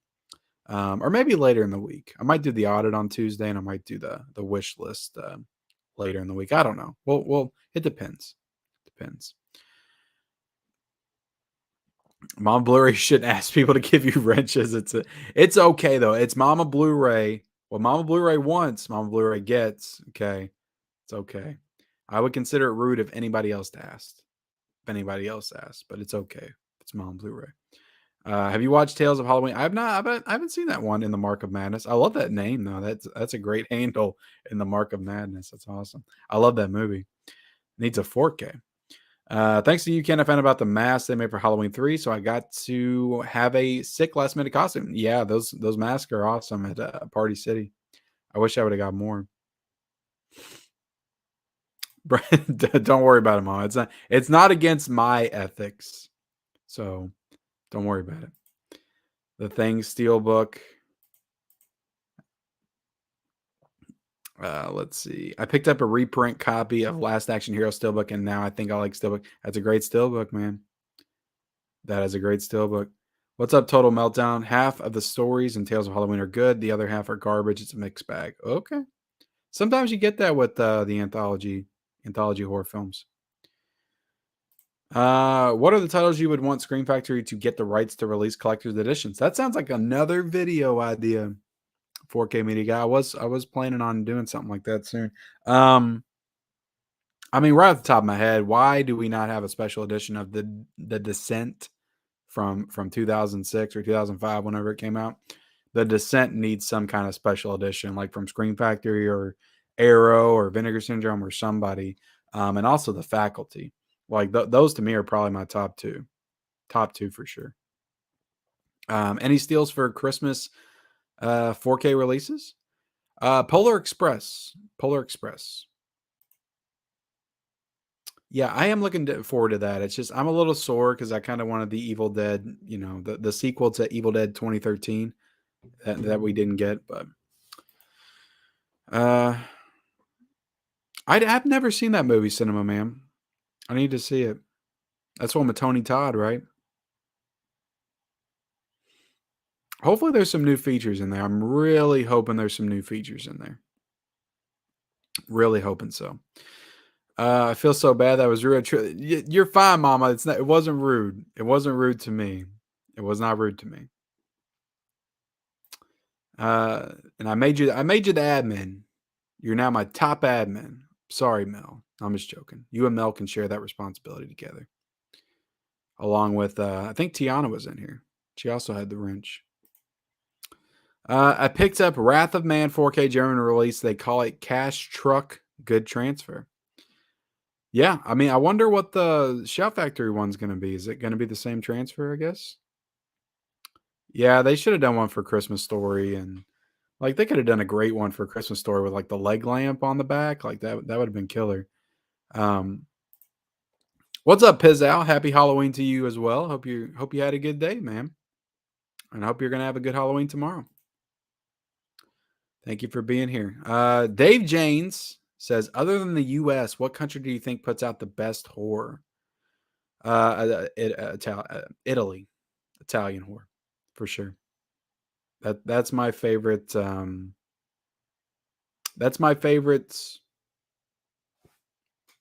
Or maybe later in the week. I might do the audit on Tuesday, and I might do the wish list later in the week. I don't know. Well, it depends. Depends. Mama Blu-ray shouldn't ask people to give you wrenches. It's okay though. It's Mama Blu-ray. What Mama Blu-ray wants, Mama Blu-ray gets. Okay, it's okay. I would consider it rude if anybody else asked. If anybody else asked, but it's okay. It's Mama Blu-ray. Have you watched Tales of Halloween? I have not. I haven't seen that one in the Mark of Madness. I love that name though. That's a great handle in the Mark of Madness. That's awesome. I love that movie. Needs a 4K. Thanks to you, Ken, I found about the mask they made for Halloween 3, so I got to have a sick last minute costume. Yeah, those masks are awesome at Party City. I wish I would have got more. Don't worry about it, Mom. It's not against my ethics, so don't worry about it. The Thing Steelbook. Let's see. I picked up a reprint copy of Last Action Hero Steelbook, and now I think I like Steelbook. That's a great Steelbook, man. That is a great Steelbook. What's up, Total Meltdown? Half of the stories in Tales of Halloween are good. The other half are garbage. It's a mixed bag. Okay. Sometimes you get that with the anthology horror films. What are the titles you would want Scream Factory to get the rights to release collector's editions? That sounds like another video idea. 4K Media Guy. I was planning on doing something like that soon. I mean, right off the top of my head, why do we not have a special edition of the Descent from 2006 or 2005, whenever it came out? The Descent needs some kind of special edition, like from Scream Factory or Arrow or Vinegar Syndrome or somebody. And also The Faculty. Like those to me are probably my top two for sure. Any steals for Christmas 4K releases? Polar Express. Yeah, I am looking forward to that. It's just I'm a little sore because I kind of wanted the Evil Dead, the sequel to Evil Dead 2013 that we didn't get. But I've never seen that movie, Cinema Man. I need to see it. That's one with Tony Todd, right? Hopefully, there's some new features in there. I'm really hoping there's some new features in there. Really hoping so. I feel so bad that was rude. You're fine, Mama. It wasn't rude. It wasn't rude to me. It was not rude to me. And I made you the admin. You're now my top admin. Sorry, Mel. I'm just joking. You and Mel can share that responsibility together. Along with I think Tiana was in here. She also had the wrench. I picked up Wrath of Man 4K German release. They call it Cash Truck Good Transfer. Yeah, I mean, I wonder what the Shout Factory one's going to be. Is it going to be the same transfer, I guess? Yeah, they should have done one for Christmas Story, and like they could have done a great one for Christmas Story with like the leg lamp on the back. Like that would have been killer. What's up, Pizzal? Happy Halloween to you as well. Hope you had a good day, man. And I hope you're gonna have a good Halloween tomorrow. Thank you for being here. Dave Janes says, other than the US, what country do you think puts out the best horror? Italy. Italian horror, for sure. That's my favorite That's my favorite.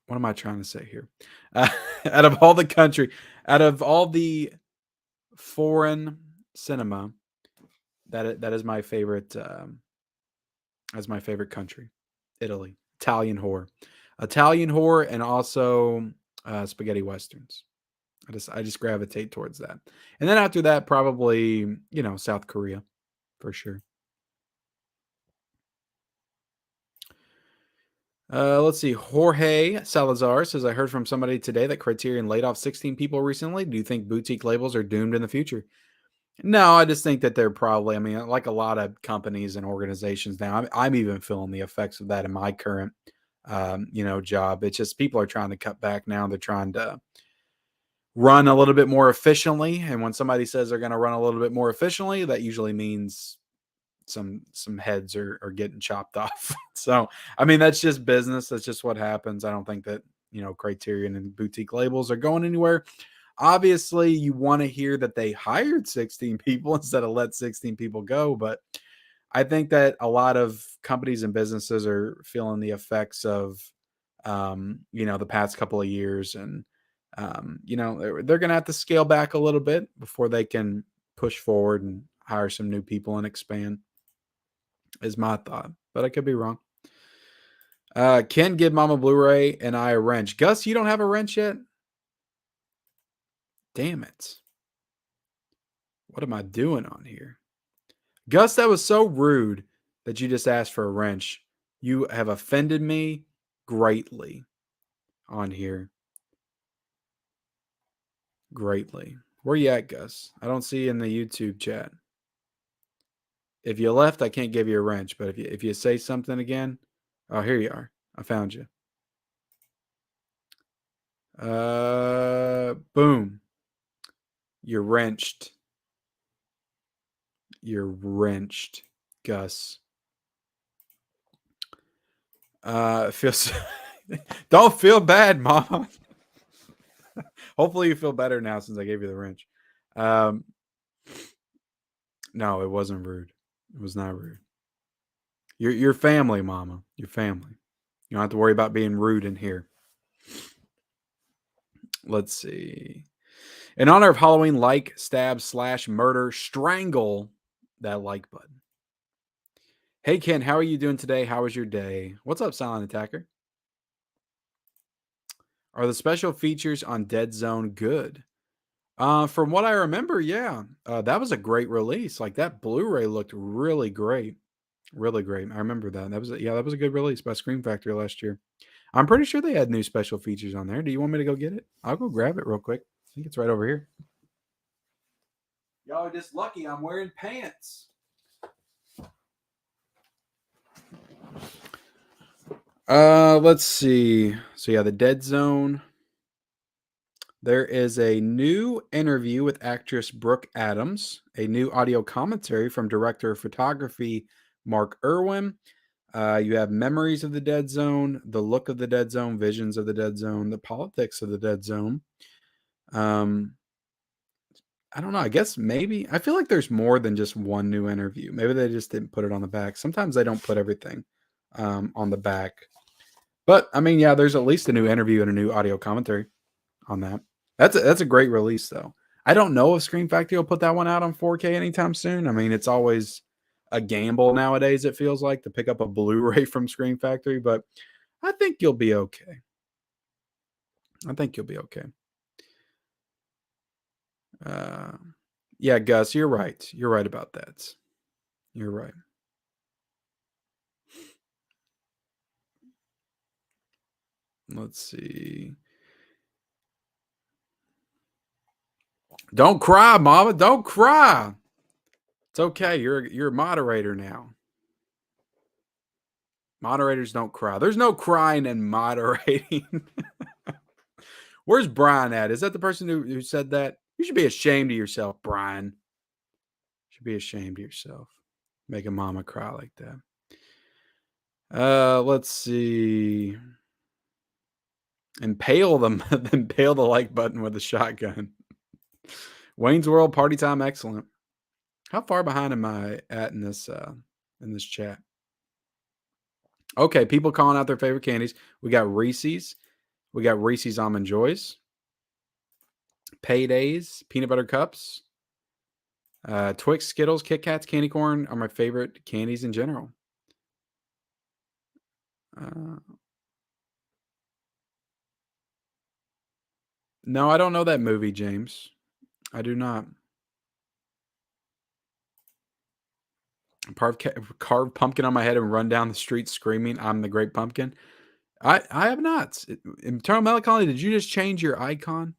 What am I trying to say here? Out of all the country, out of all the foreign cinema, that is my favorite. That's my favorite country, Italy. Italian horror, and also spaghetti westerns. I just gravitate towards that. And then after that, probably South Korea for sure. Let's see. Jorge Salazar says, I heard from somebody today that Criterion laid off 16 people recently. Do you think boutique labels are doomed in the future? No, I just think that they're probably, I mean, like a lot of companies and organizations now, I'm even feeling the effects of that in my current, job. It's just people are trying to cut back now. They're trying to run a little bit more efficiently. And when somebody says they're going to run a little bit more efficiently, that usually means some heads are getting chopped off. So, I mean, that's just business. That's just what happens. I don't think that, Criterion and boutique labels are going anywhere. Obviously, you want to hear that they hired 16 people instead of let 16 people go. But I think that a lot of companies and businesses are feeling the effects of, the past couple of years. And, they're going to have to scale back a little bit before they can push forward and hire some new people and expand, is my thought. But I could be wrong. Ken, give Mama Blu-ray and I a wrench. Gus, you don't have a wrench yet? Damn it. What am I doing on here? Gus, that was so rude that you just asked for a wrench. You have offended me greatly on here. Greatly. Where you at, Gus? I don't see you in the YouTube chat. If you left, I can't give you a wrench. But if you say something again, oh, here you are. I found you. Boom. You're wrenched. You're wrenched, Gus. Feels. Don't feel bad, Mom. Hopefully you feel better now since I gave you the wrench. No, it wasn't rude. It was not rude. Your family, Mama. Your family. You don't have to worry about being rude in here. Let's see. In honor of Halloween, like, stab, slash, murder, strangle that like button. Hey, Ken, how are you doing today? How was your day? What's up, Silent Attacker? Are the special features on Dead Zone good? From what I remember, yeah. That was a great release. Like, that Blu-ray looked really great. Really great. I remember that. That was a good release by Scream Factory last year. I'm pretty sure they had new special features on there. Do you want me to go get it? I'll go grab it real quick. I think it's right over here. Y'all are just lucky I'm wearing pants. Let's see. So yeah, the Dead Zone. There is a new interview with actress Brooke Adams, a new audio commentary from director of photography Mark Irwin. You have memories of the Dead Zone, the look of the Dead Zone, visions of the Dead Zone, the politics of the Dead Zone. I don't know. I guess maybe I feel like there's more than just one new interview. Maybe they just didn't put it on the back. Sometimes they don't put everything on the back. But I mean, yeah, there's at least a new interview and a new audio commentary on that. That's a great release though. I don't know if Scream Factory will put that one out on 4K anytime soon. I mean, it's always a gamble nowadays, it feels like, to pick up a Blu-ray from Scream Factory, but I think you'll be okay. I think you'll be okay. Yeah, Gus, you're right. You're right about that. You're right. Let's see. Don't cry, Mama. Don't cry. It's okay. You're a moderator now. Moderators don't cry. There's no crying and moderating. Where's Brian at? Is that the person who said that? You should be ashamed of yourself, Brian. You should be ashamed of yourself. Making Mama cry like that. Let's see. Impale them. Impale the like button with a shotgun. Wayne's World party time, excellent. How far behind am I at in this chat? Okay, people calling out their favorite candies. We got Reese's. We got Reese's Almond Joys. Paydays, peanut butter cups. Twix, Skittles, Kit Kats, candy corn are my favorite candies in general. Uh, no, I don't know that movie, James. I do not. Carve pumpkin on my head and run down the street screaming, "I'm the Great Pumpkin." I have not. Eternal Melancholy, did you just change your icon?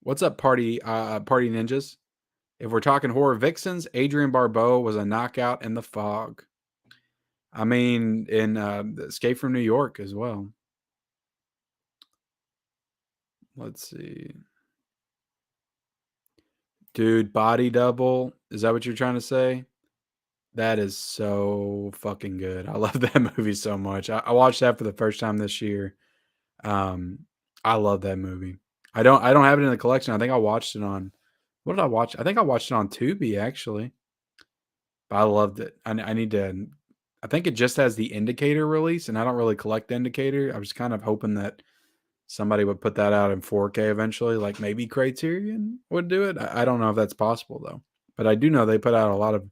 What's up, party ninjas? If we're talking horror vixens, Adrienne Barbeau was a knockout in The Fog. I mean, in Escape from New York as well. Let's see. Dude, Body Double. Is that what you're trying to say? That is so fucking good. I love that movie so much. I watched that for the first time this year. Um, I love that movie. I don't have it in the collection. I think I watched it on what did I watch? I think I watched it on Tubi actually. But I loved it. I need to I think it just has the Indicator release, and I don't really collect the Indicator. I was kind of hoping that somebody would put that out in 4K eventually, like maybe Criterion would do it. I don't know if that's possible though. But I do know they put out a lot of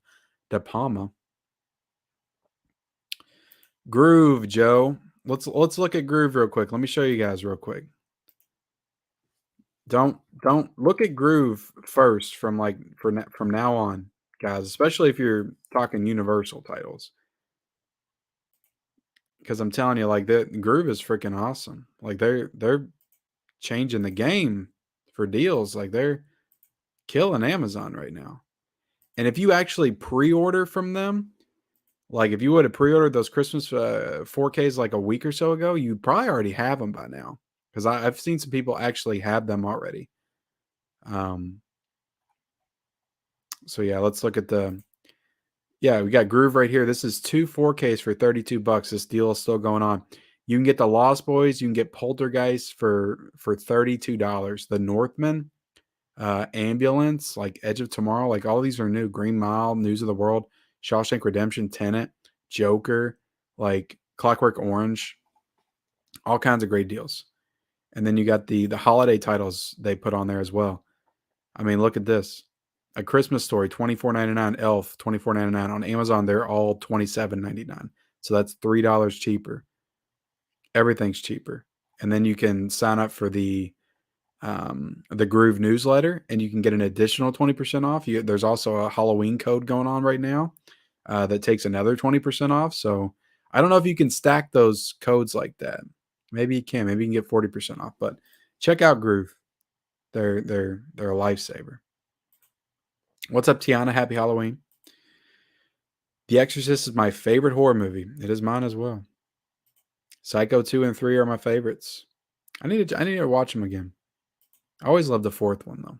De Palma. Groove, Joe. Let's look at Groove real quick. Let me show you guys real quick. Don't look at Groove first from like from now on, guys, especially if you're talking Universal titles. Because I'm telling you, like that Groove is freaking awesome. Like they're changing the game for deals. Like they're killing Amazon right now. And if you actually pre-order from them, like if you would have pre-ordered those Christmas 4Ks like a week or so ago, you probably already have them by now. Because I've seen some people actually have them already. Um, so yeah, let's look at the yeah, we got Groove right here. This is two 4Ks for $32. This deal is still going on. You can get the Lost Boys, you can get Poltergeist for $32. The Northman, Ambulance, like Edge of Tomorrow, like all these are new. Green Mile, News of the World, Shawshank Redemption, Tenet, Joker, like Clockwork Orange, all kinds of great deals. And then you got the holiday titles they put on there as well. I mean, look at this. A Christmas Story, $24.99. Elf, $24.99. On Amazon, they're all $27.99. So that's $3 cheaper. Everything's cheaper. And then you can sign up for the Groove newsletter, and you can get an additional 20% off. There's also a Halloween code going on right now that takes another 20% off. So I don't know if you can stack those codes like that. Maybe you can. Maybe you can get 40% off. But check out Groove. They're a lifesaver. What's up, Tiana? Happy Halloween. The Exorcist is my favorite horror movie. It is mine as well. Psycho 2 and 3 are my favorites. I need to watch them again. I always love the fourth one though.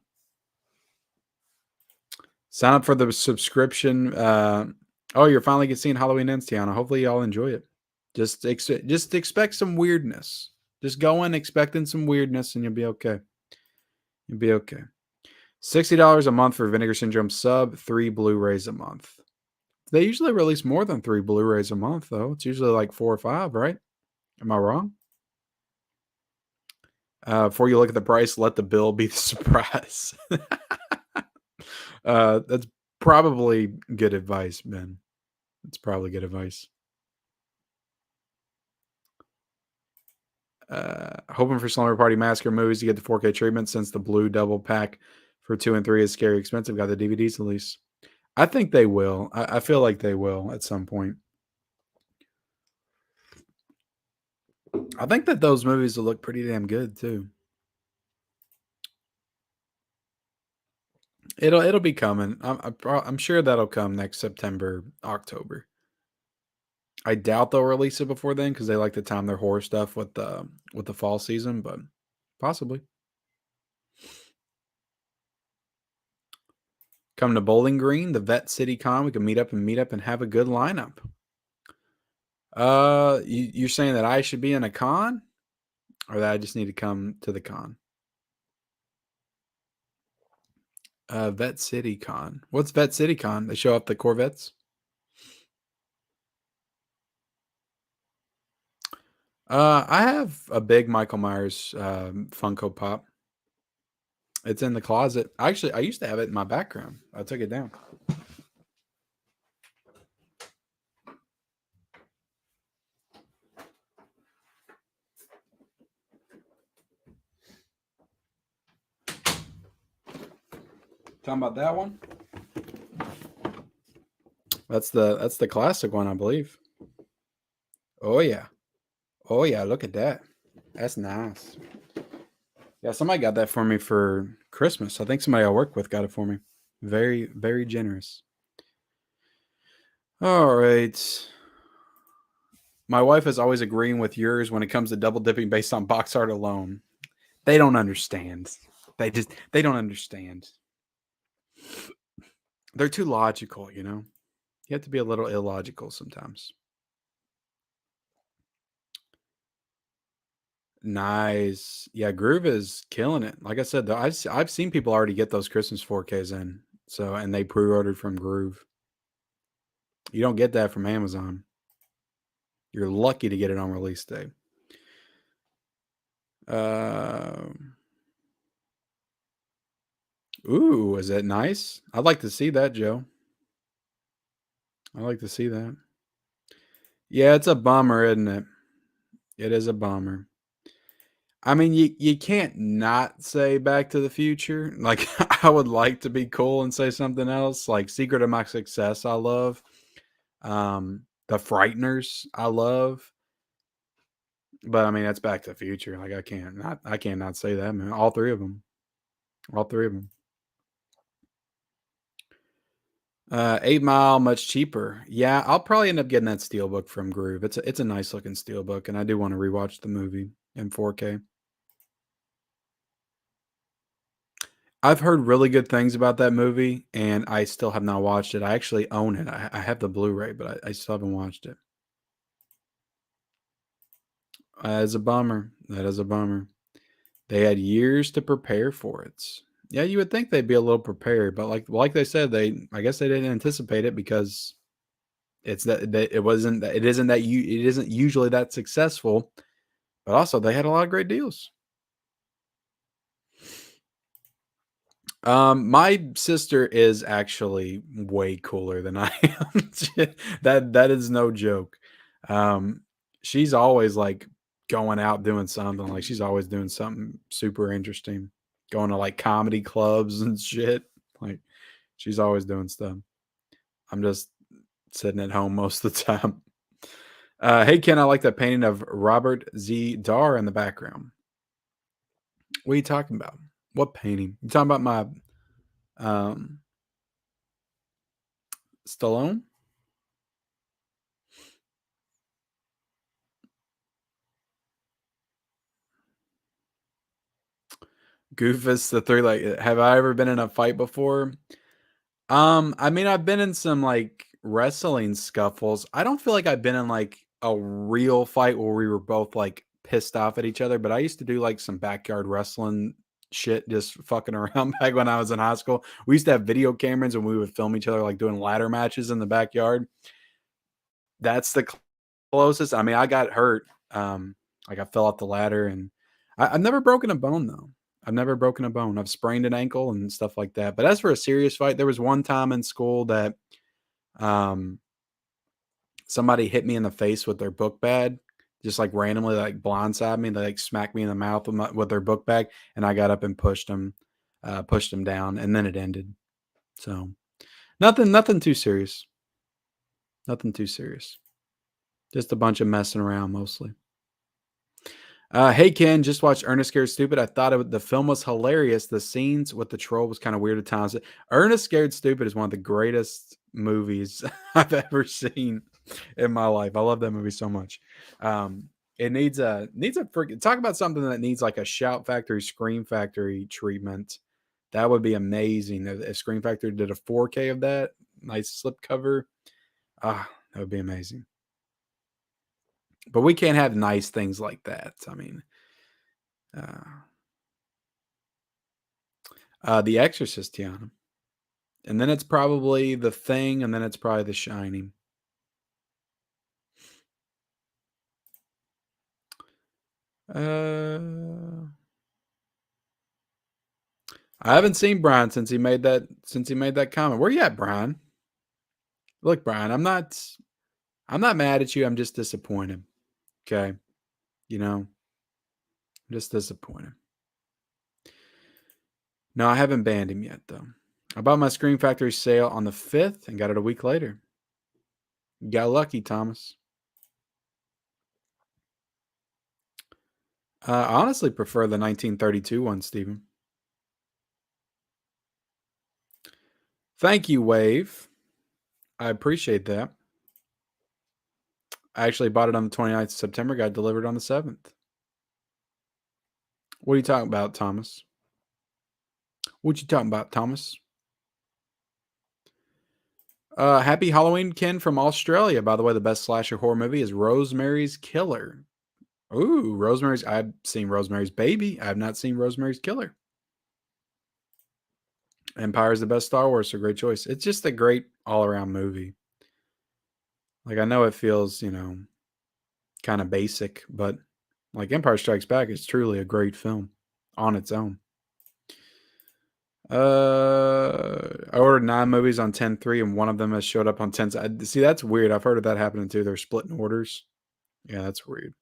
Sign up for the subscription. Oh, you're finally seeing Halloween Ends, Tiana. Hopefully y'all enjoy it. Just expect some weirdness. Just go in expecting some weirdness and you'll be okay. You'll be okay. $60 a month for Vinegar Syndrome sub, 3 Blu-rays a month. They usually release more than 3 Blu-rays a month, though. It's usually like 4 or 5, right? Am I wrong? Before you look at the price, let the bill be the surprise. That's probably good advice, Ben. It's probably good advice. Hoping for Slumber Party Massacre movies to get the 4K treatment since the blue double pack for 2 and 3 is scary expensive. Got the DVDs at least. I think they will. I feel like they will at some point. I think that those movies will look pretty damn good too. It'll be coming. I'm sure that'll come next September, October. I doubt they'll release it before then because they like to time their horror stuff with the fall season, but possibly. Come to Bowling Green, the Vet City Con. We can meet up and have a good lineup. You're saying that I should be in a con, or that I just need to come to the con? Vet City Con. What's Vet City Con? They show up the Corvettes. I have a big Michael Myers Funko Pop. It's in the closet. Actually, I used to have it in my background. I took it down. Talking about that one? That's the classic one, I believe. Oh yeah. Oh yeah, look at that. That's nice. Yeah, somebody got that for me for Christmas. I think somebody I work with got it for me. Very, very generous. All right. My wife is always agreeing with yours when it comes to double dipping based on box art alone. They don't understand. They don't understand. They're too logical, you know. You have to be a little illogical sometimes. Nice. Yeah, Groove is killing it. Like I said, though, I've seen people already get those Christmas 4Ks in. So, and they pre-ordered from Groove. You don't get that from Amazon. You're lucky to get it on release day. Uh, ooh, is that nice? I'd like to see that, Joe. I'd like to see that. Yeah, it's a bummer, isn't it? It is a bummer. I mean, you can't not say Back to the Future. Like, I would like to be cool and say something else. Like Secret of My Success, I love. The Frighteners, I love. But I mean, that's Back to the Future. Like, I can't not say that, man. All three of them. All three of them. 8 Mile, much cheaper. Yeah, I'll probably end up getting that steelbook from Groove. It's a nice looking steelbook, and I do want to rewatch the movie in 4K. I've heard really good things about that movie, and I still have not watched it. I actually own it. I have the Blu-ray, but I still haven't watched it. That is a bummer. That is a bummer. They had years to prepare for it. Yeah, you would think they'd be a little prepared, but like they said, I guess they didn't anticipate it because it's that it wasn't that it isn't usually that successful. But also, they had a lot of great deals. My sister is actually way cooler than I am. That is no joke. Um, she's always like going out doing something. Like she's always doing something super interesting, going to like comedy clubs and shit. Like she's always doing stuff. I'm just sitting at home most of the time. Hey Ken, I like that painting of Robert Z. Darr in the background. What are you talking about? What painting? You talking about my um Stallone? Goofus the three like have I ever been in a fight before? I mean I've been in some like wrestling scuffles. I don't feel like I've been in like a real fight where we were both like pissed off at each other, but I used to do like some backyard wrestling shit just fucking around back when I was in high school. We used to have video cameras and we would film each other like doing ladder matches in the backyard. That's the closest. I mean, I got hurt. Like I fell off the ladder, and I've never broken a bone though. I've never broken a bone. I've sprained an ankle and stuff like that. But as for a serious fight, there was one time in school that um, somebody hit me in the face with their book bag, just like randomly, like blindside me. They like smacked me in the mouth with their book bag, and I got up and pushed them down, and then it ended. So nothing too serious. Nothing too serious. Just a bunch of messing around mostly. Hey Ken, just watched Ernest Scared Stupid. I thought the film was hilarious. The scenes with the troll was kind of weird at times. Ernest Scared Stupid is one of the greatest movies I've ever seen in my life. I love that movie so much. It needs a freaking talk about something that needs like a Shout Factory, Scream Factory treatment. That would be amazing if Scream Factory did a 4K of that. Nice slipcover. Ah, that would be amazing. But we can't have nice things like that. I mean, uh, The Exorcist, Tiana. And then it's probably The Thing, and then it's probably The Shining. Uh, I haven't seen Brian since he made that comment. Where you at, Brian? Look, Brian, I'm not mad at you. I'm just disappointed. Okay. I'm just disappointed. No, I haven't banned him yet, though. I bought my Scream Factory sale on the 5th and got it a week later. You got lucky, Thomas. I honestly prefer the 1932 one, Stephen. Thank you, Wave. I appreciate that. I actually bought it on the 29th of September, got delivered on the 7th. What are you talking about, Thomas? What you talking about, Thomas? Happy Halloween, Ken from Australia. By the way, the best slasher horror movie is Rosemary's Killer. Ooh, I've seen Rosemary's Baby. I have not seen Rosemary's Killer. Empire is the best Star Wars, so great choice. It's just a great all-around movie. Like, I know it feels, kind of basic, but like Empire Strikes Back is truly a great film on its own. I ordered 9 movies on 10/3, and one of them has showed up on 10. See, that's weird. I've heard of that happening too. They're splitting orders. Yeah, that's weird.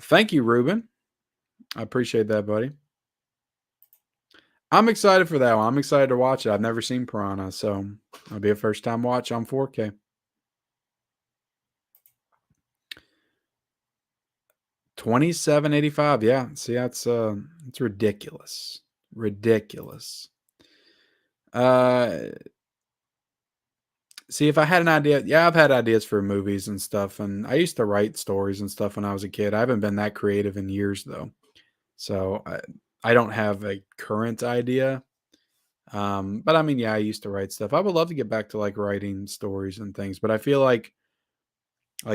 Thank you, Ruben. I appreciate that, buddy. I'm excited for that one. I'm excited to watch it. I've never seen Piranha, so it'll be a first time watch on 4K. $27.85. Yeah, see, it's ridiculous. Ridiculous. See, if I had an idea, yeah, I've had ideas for movies and stuff, and I used to write stories and stuff when I was a kid. I haven't been that creative in years though, so I don't have a current idea. But I mean, yeah, I used to write stuff. I would love to get back to like writing stories and things, but I feel like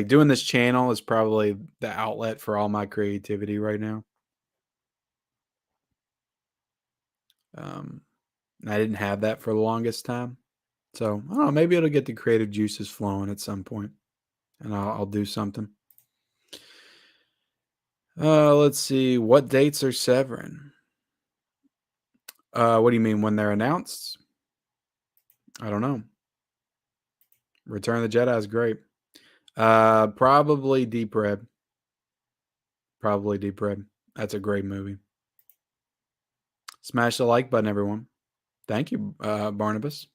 doing this channel is probably the outlet for all my creativity right now. Um, I didn't have that for the longest time. So I don't know, maybe it'll get the creative juices flowing at some point, and I'll do something. Let's see. What dates are Severin? What do you mean when they're announced? I don't know. Return of the Jedi is great. Probably Deep Red. Probably Deep Red. That's a great movie. Smash the like button, everyone. Thank you, Barnabas.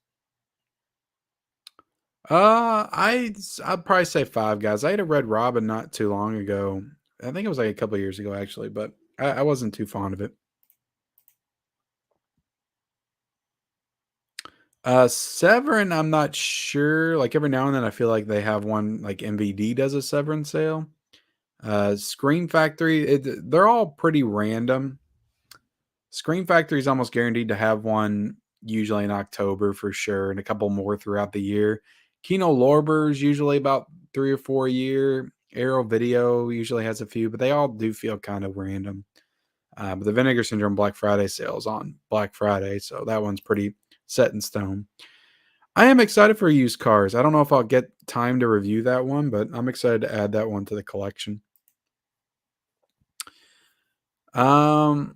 I'd probably say 5 guys. I had a Red Robin not too long ago. I think it was like a couple of years ago actually, but I wasn't too fond of it. Severin, I'm not sure. Like every now and then, I feel like they have one. Like MVD does a Severin sale. Scream Factory, they're all pretty random. Scream Factory is almost guaranteed to have one usually in October for sure, and a couple more throughout the year. Kino Lorber is usually about 3 or 4 a year. Arrow Video usually has a few, but they all do feel kind of random. But the Vinegar Syndrome Black Friday sales on Black Friday, so that one's pretty set in stone. I am excited for used cars. I don't know if I'll get time to review that one, but I'm excited to add that one to the collection. Um,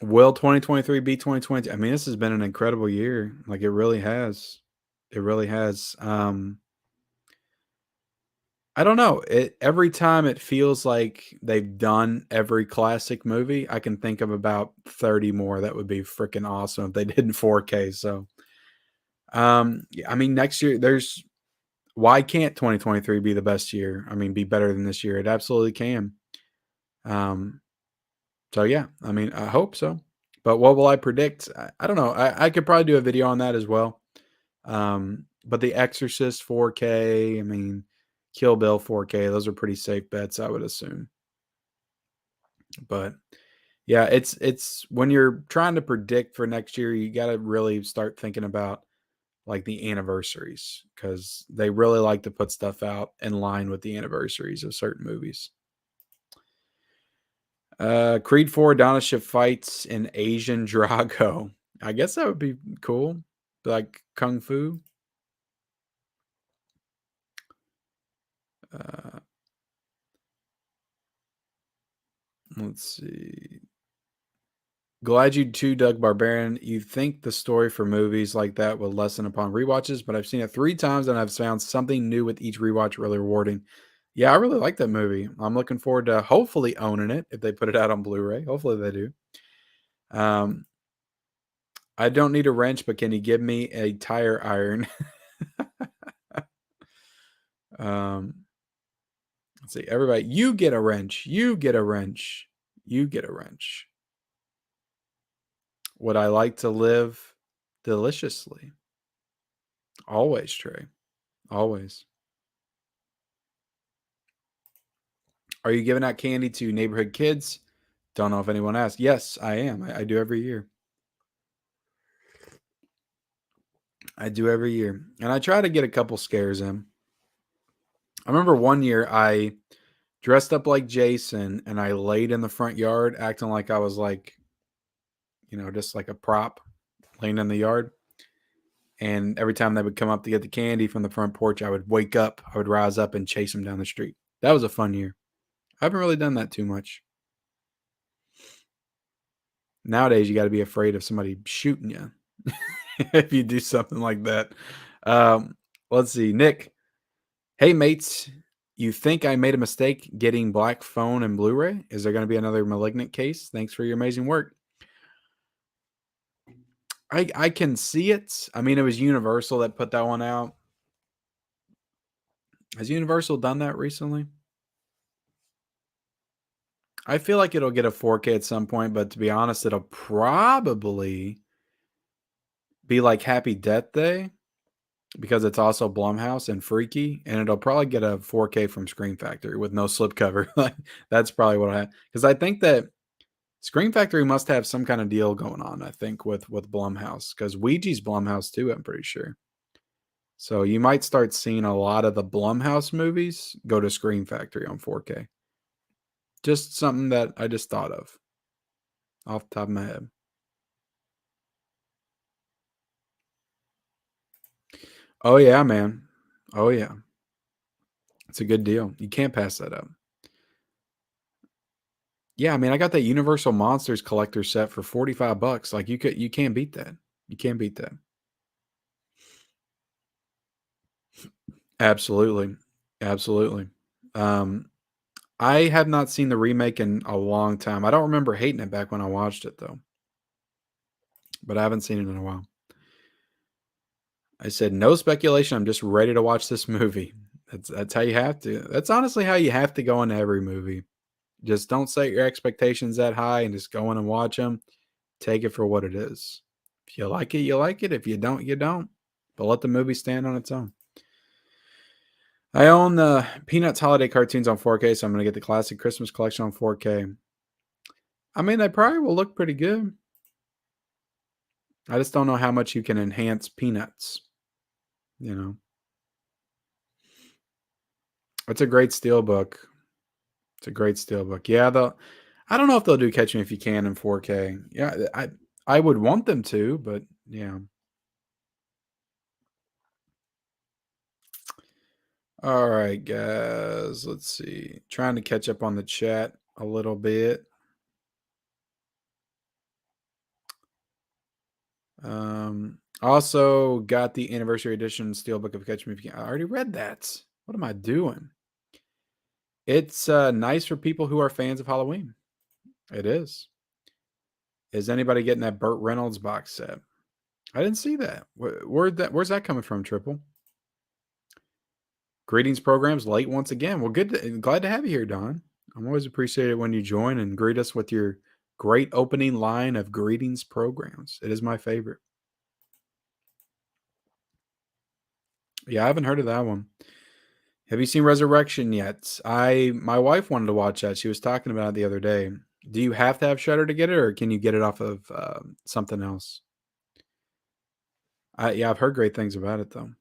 will 2023 be 2020? I mean, this has been an incredible year. Like it really has. It really has. I don't know. Every time it feels like they've done every classic movie, I can think of about 30 more that would be freaking awesome if they did in 4K. So, yeah, I mean, next year why can't 2023 be the best year? I mean, be better than this year? It absolutely can. Um, so yeah, I mean, I hope so. But what will I predict? I don't know. I could probably do a video on that as well. But The Exorcist 4K, I mean, Kill Bill 4K, those are pretty safe bets, I would assume. But yeah, it's when you're trying to predict for next year, you got to really start thinking about like the anniversaries because they really like to put stuff out in line with the anniversaries of certain movies. Creed 4 Doniship fights in Asian Drago. I guess that would be cool. Like Kung Fu. Uh, Let's see. Glad you too, Doug Barbarian. You think the story for movies like that will lessen upon rewatches, but I've seen it 3 times and I've found something new with each rewatch really rewarding. Yeah, I really like that movie. I'm looking forward to hopefully owning it if they put it out on Blu-ray. Hopefully they do. Um, I don't need a wrench, but can you give me a tire iron? um, let's see. Everybody, you get a wrench. You get a wrench. You get a wrench. Would I like to live deliciously? Always, Trey. Always. Are you giving out candy to neighborhood kids? Don't know if anyone asked. Yes, I am. I do every year. I do every year. And I try to get a couple scares in. I remember one year I dressed up like Jason and I laid in the front yard acting like I was like, just like a prop laying in the yard. And every time they would come up to get the candy from the front porch, I would wake up, I would rise up and chase them down the street. That was a fun year. I haven't really done that too much. Nowadays, you got to be afraid of somebody shooting you if you do something like that. Let's see. Nick, hey, mates. You think I made a mistake getting Black Phone and Blu-ray? Is there going to be another Malignant case? Thanks for your amazing work. I can see it. I mean, it was Universal that put that one out. Has Universal done that recently? I feel like it'll get a 4K at some point, but to be honest, it'll probably be like Happy Death Day because it's also Blumhouse and Freaky, and it'll probably get a 4K from Screen Factory with no slipcover. Like that's probably what I have because I think that Screen Factory must have some kind of deal going on. I think with Blumhouse because Ouija's Blumhouse too. I'm pretty sure. So you might start seeing a lot of the Blumhouse movies go to Screen Factory on 4K. Just something that I just thought of off the top of my head. Oh yeah, man. Oh yeah. It's a good deal. You can't pass that up. Yeah, I mean, I got that Universal Monsters collector set for $45. Like you can't beat that. You can't beat that. Absolutely. Absolutely. Um, I have not seen the remake in a long time. I don't remember hating it back when I watched it though, but I haven't seen it in a while. I said no speculation. I'm just ready to watch this movie. That's how you have to. That's honestly how you have to go into every movie. Just don't set your expectations that high and just go in and watch them. Take it for what it is. If you like it, you like it. If you don't, you don't. But let the movie stand on its own. I own the Peanuts holiday cartoons on 4K, so I'm going to get the classic Christmas collection on 4K. I mean, they probably will look pretty good. I just don't know how much you can enhance Peanuts. You know, it's a great steelbook. It's a great steelbook. Yeah, I don't know if they'll do Catch Me If You Can in 4K. Yeah, I would want them to, but yeah. All right, guys. Let's see. Trying to catch up on the chat a little bit. Also got the anniversary edition steelbook of Catch Me If You Can. I already read that. What am I doing? It's nice for people who are fans of Halloween. It is. Is anybody getting that Burt Reynolds box set? I didn't see that. Where's that coming from, Triple? Greetings programs late once again. Well, glad to have you here, Don. I'm always appreciated when you join and greet us with your great opening line of greetings programs. It is my favorite. Yeah, I haven't heard of that one. Have you seen Resurrection yet? My wife wanted to watch that. She was talking about it the other day. Do you have to have Shutter to get it, or can you get it off of something else? Yeah, I've heard great things about it though.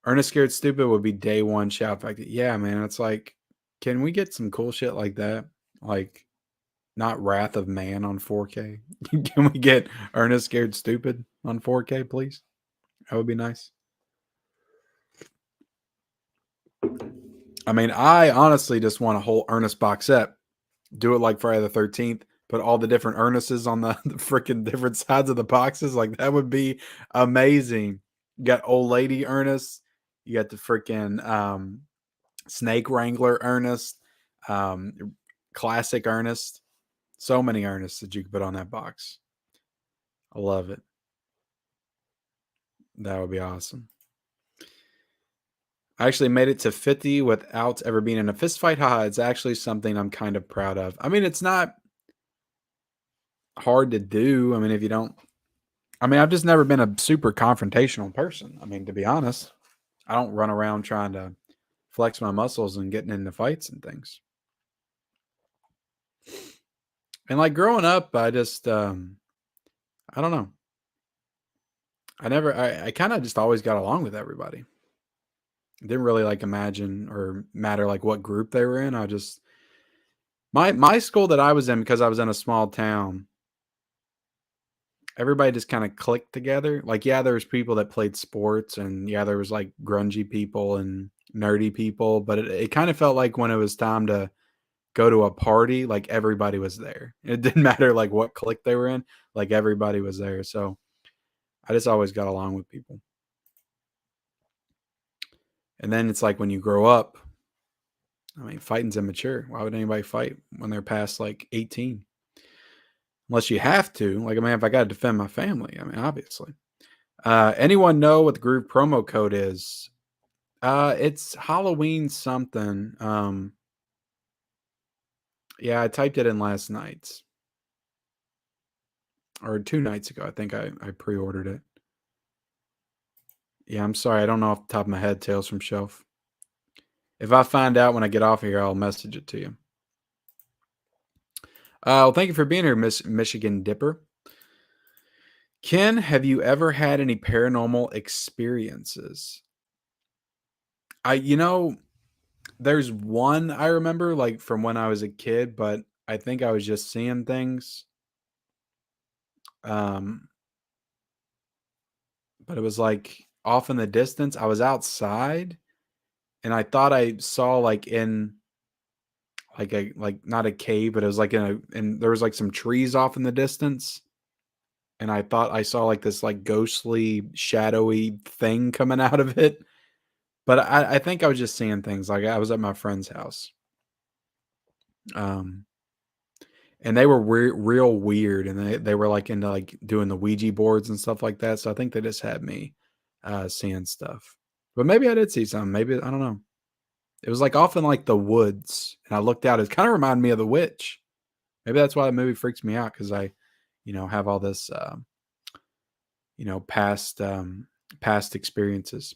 Ernest Scared Stupid would be day one shout factor. Yeah, man, it's like, can we get some cool shit like that? Like, not Wrath of Man on 4K. Can we get Ernest Scared Stupid on 4K, please? That would be nice. I mean, I honestly just want a whole Ernest box set. Do it like Friday the 13th. Put all the different Ernests on the freaking different sides of the boxes. Like that would be amazing. You got old lady Ernest. You got the freaking snake wrangler Ernest. Um, classic Ernest. So many Ernests that you could put on that box. I love it. That would be awesome. I actually made it to 50 without ever being in a fist fight. Haha, it's actually something I'm kind of proud of. I mean, it's not hard to do. I mean, if you don't, I mean, I've just never been a super confrontational person. I mean, to be honest, I don't run around trying to flex my muscles and getting into fights and things. And like growing up, I just, I don't know. I kind of just always got along with everybody. Didn't really like imagine or matter like what group they were in. I just, my school that I was in, because I was in a small town, everybody just kind of clicked together. Like, yeah, there was people that played sports, and yeah, there was like grungy people and nerdy people, but it kind of felt like when it was time to go to a party, like everybody was there. It didn't matter like what clique they were in, like everybody was there. So I just always got along with people. And then it's like when you grow up, I mean, fighting's immature. Why would anybody fight when they're past like 18? Unless you have to. Like, I mean, if I got to defend my family, I mean, obviously. Anyone know what the Groove promo code is? It's Halloween something. Yeah, I typed it in last night or 2 nights ago. I think I pre-ordered it. Yeah, I'm sorry. I don't know off the top of my head. Tales from Shelf. If I find out when I get off of here, I'll message it to you. Well, thank you for being here, Miss Michigan Dipper. Ken, have you ever had any paranormal experiences? You know, there's one I remember, like, from when I was a kid, but I think I was just seeing things. Um, but it was, like, off in the distance. I was outside, and I thought I saw, like, in, like, not a cave, but it was, like, and there was, like, some trees off in the distance, and I thought I saw, like, this, like, ghostly, shadowy thing coming out of it. But I think I was just seeing things, like, I was at my friend's house. Um And they were real weird, and they were, like, into, like, doing the Ouija boards and stuff like that, so I think they just had me, seeing stuff. But maybe I did see something, maybe I don't know. It was, like, off in, like, the woods, and I looked out, it kinda reminded me of The Witch. Maybe that's why the movie freaks me out, because I, have all this, past experiences.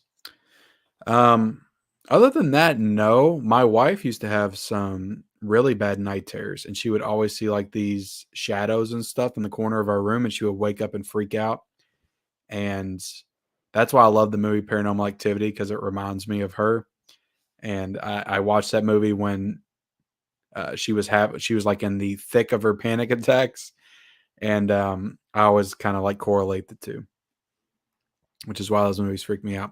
Um, Other than that, no. My wife used to have some really bad night terrors, and she would always see like these shadows and stuff in the corner of our room, and she would wake up and freak out. And that's why I love the movie Paranormal Activity, because it reminds me of her. And I watched that movie when she was like in the thick of her panic attacks, and I always kind of like correlate the two, which is why those movies freak me out.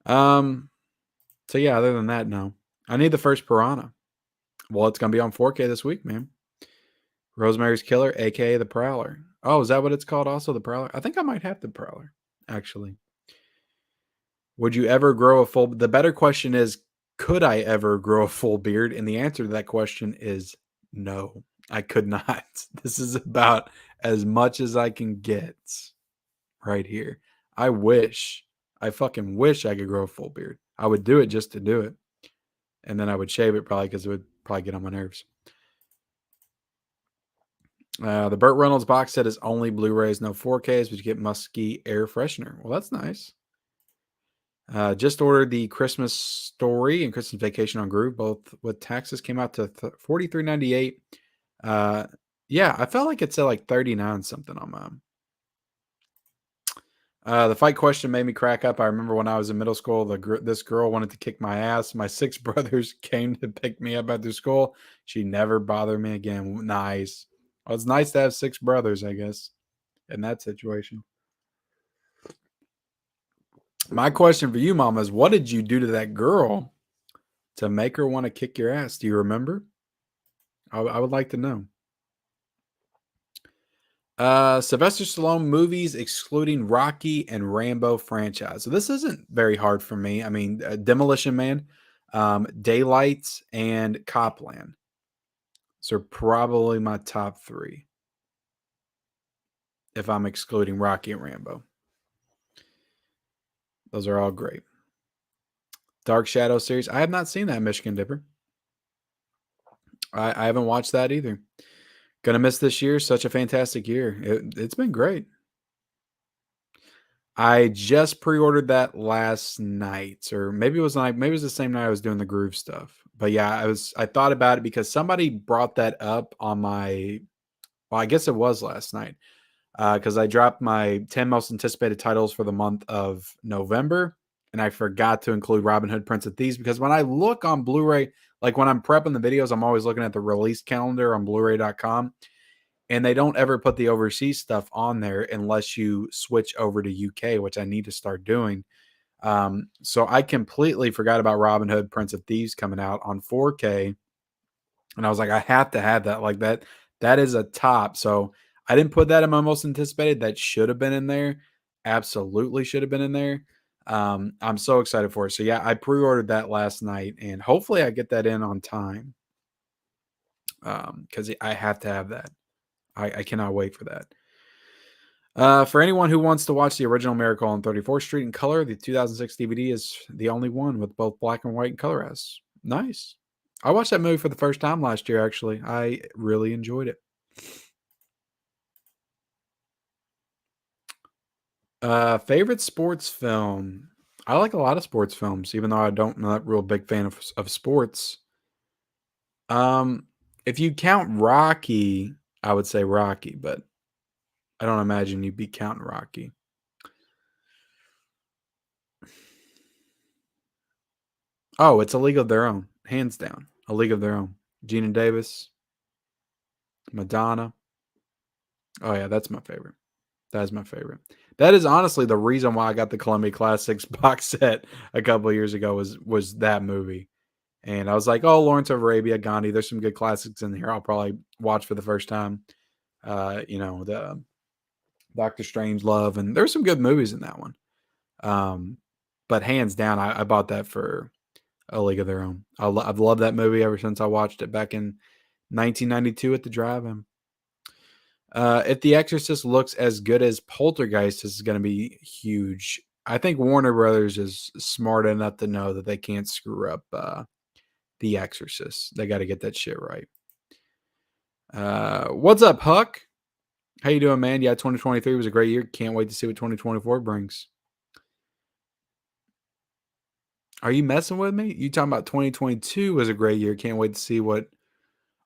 Um, So yeah, other than that, no. I need the first Piranha. Well, it's gonna be on 4K this week, man. Rosemary's Killer, aka the Prowler. Oh, is that what it's called? Also, the Prowler. I think I might have the Prowler. Actually, would you ever grow a full? The better question is, could I ever grow a full beard? And the answer to that question is no. I could not. This is about as much as I can get right here. I wish. I fucking wish I could grow a full beard. I would do it just to do it. And then I would shave it probably because it would probably get on my nerves. The Burt Reynolds box set is only Blu-rays, no 4Ks, but you get musky air freshener. Well, that's nice. Just ordered the Christmas Story and Christmas Vacation on Groove, both with taxes, came out to $43.98. Yeah, I felt like it said like 39 something on mine. The fight question made me crack up. I remember when I was in middle school, this girl wanted to kick my ass. My 6 brothers came to pick me up after school. She never bothered me again. Nice. Well, it's nice to have 6 brothers, I guess, in that situation. My question for you, Mama, is what did you do to that girl to make her want to kick your ass? Do you remember? I would like to know. Sylvester Stallone movies excluding Rocky and Rambo franchise. So this isn't very hard for me. I mean, Demolition Man, Daylight, and Copland. So probably my top three if I'm excluding Rocky and Rambo. Those are all great. Dark Shadow series. I have not seen that Michigan Dipper. I haven't watched that either. Gonna miss this year. Such a fantastic year. It's been great. I just pre-ordered that last night, or maybe it was the same night I was doing the Groove stuff. But yeah, I thought about it because somebody brought that up on my. Well, I guess it was last night because I dropped my 10 most anticipated titles for the month of November, and I forgot to include Robin Hood, Prince of Thieves because when I look on Blu-ray, like when I'm prepping the videos, I'm always looking at the release calendar on Blu-ray.com. And they don't ever put the overseas stuff on there unless you switch over to UK, which I need to start doing. So I completely forgot about Robin Hood, Prince of Thieves coming out on 4K. And I was like, I have to have that. Like that is a top. So I didn't put that in my most anticipated. That should have been in there. Absolutely should have been in there. I'm so excited for it. So yeah, I pre-ordered that last night and hopefully I get that in on time. Because I have to have that. I cannot wait for that. For anyone who wants to watch the original Miracle on 34th Street in color, the 2006 DVD is the only one with both black and white and color S. Nice. I watched that movie for the first time last year, actually. I really enjoyed it. Favorite sports film? I like a lot of sports films, even though I'm not a real big fan of sports. Um, if you count Rocky, I would say Rocky, but I don't imagine you'd be counting Rocky. Oh, it's A League of Their Own, hands down. A League of Their Own. Gina Davis, Madonna. Oh yeah, that's my favorite. That is my favorite. That is honestly the reason why I got the Columbia Classics box set a couple of years ago was that movie. And I was like, oh, Lawrence of Arabia, Gandhi. There's some good classics in here. I'll probably watch for the first time. The Doctor Strange Love, and there's some good movies in that one. But hands down, I bought that for A League of Their Own. I've loved that movie ever since I watched it back in 1992 at the drive-in. If The Exorcist looks as good as Poltergeist, this is going to be huge. I think Warner Brothers is smart enough to know that they can't screw up The Exorcist. They got to get that shit right. What's up, Huck? How you doing, man? Yeah, 2023 was a great year. Can't wait to see what 2024 brings. Are you messing with me? You talking about 2022 was a great year. Can't wait to see what.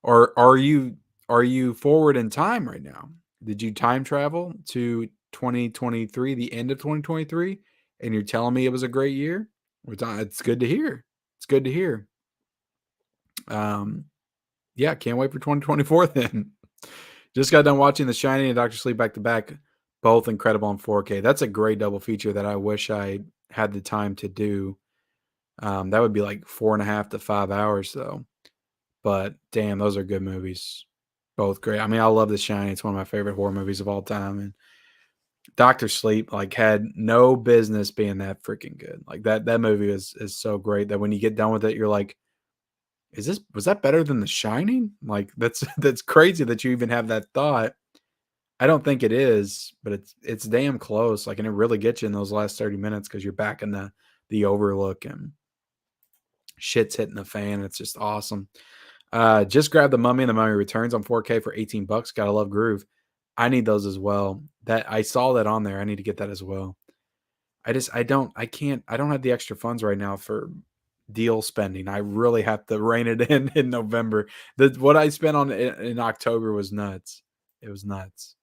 Or are you forward in time right now? Did you time travel to 2023, the end of 2023, and you're telling me it was a great year? It's good to hear. It's good to hear. Yeah, can't wait for 2024 then. Just got done watching The Shining and Doctor Sleep back to back, both incredible in 4K. That's a great double feature that I wish I had the time to do. That would be like 4.5 to 5 hours though. But damn, those are good movies. Both great. I mean, I love The Shining. It's one of my favorite horror movies of all time. And Doctor Sleep like had no business being that freaking good. Like that movie is so great that when you get done with it, you're like, was that better than The Shining? Like that's crazy that you even have that thought. I don't think it is, but it's damn close. Like, and it really gets you in those last 30 minutes because you're back in the overlook and shit's hitting the fan. It's just awesome. Just grab The Mummy and The Mummy Returns on 4K for $18. Gotta love Groove. I need those as well. That I saw that on there. I need to get that as well. I don't have the extra funds right now for deal spending. I really have to rein it in November. What I spent on in October was nuts. It was nuts.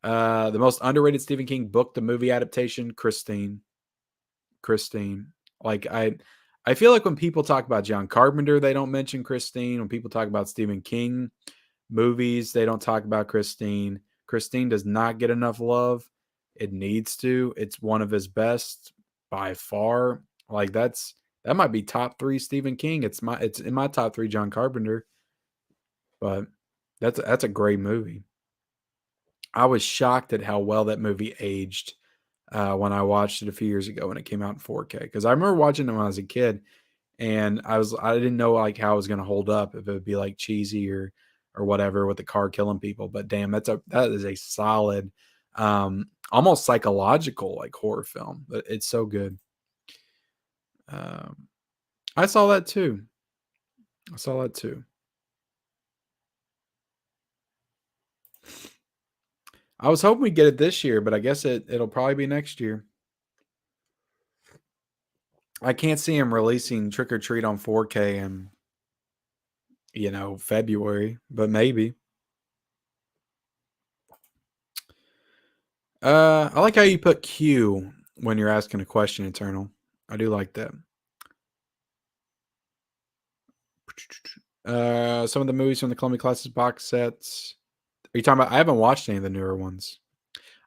The most underrated Stephen King book, the movie adaptation, Christine. Christine. Like I feel like when people talk about John Carpenter, they don't mention Christine. When people talk about Stephen King movies, they don't talk about Christine. Christine does not get enough love. It needs to. It's one of his best by far. Like that might be top 3 Stephen King. It's in my top 3 John Carpenter. But that's a great movie. I was shocked at how well that movie aged when I watched it a few years ago when it came out in 4K. Because I remember watching it when I was a kid, and I didn't know like how it was going to hold up, if it would be like cheesy or whatever with the car killing people. But damn, that is a solid, almost psychological like horror film. It's so good. Um, I saw that too. I saw that too. I was hoping we'd get it this year, but I guess it'll probably be next year. I can't see him releasing Trick or Treat on 4K in, February, but maybe. I like how you put Q when you're asking a question, Eternal. I do like that. Some of the movies from the Columbia Classes box sets. Are you talking about? I haven't watched any of the newer ones.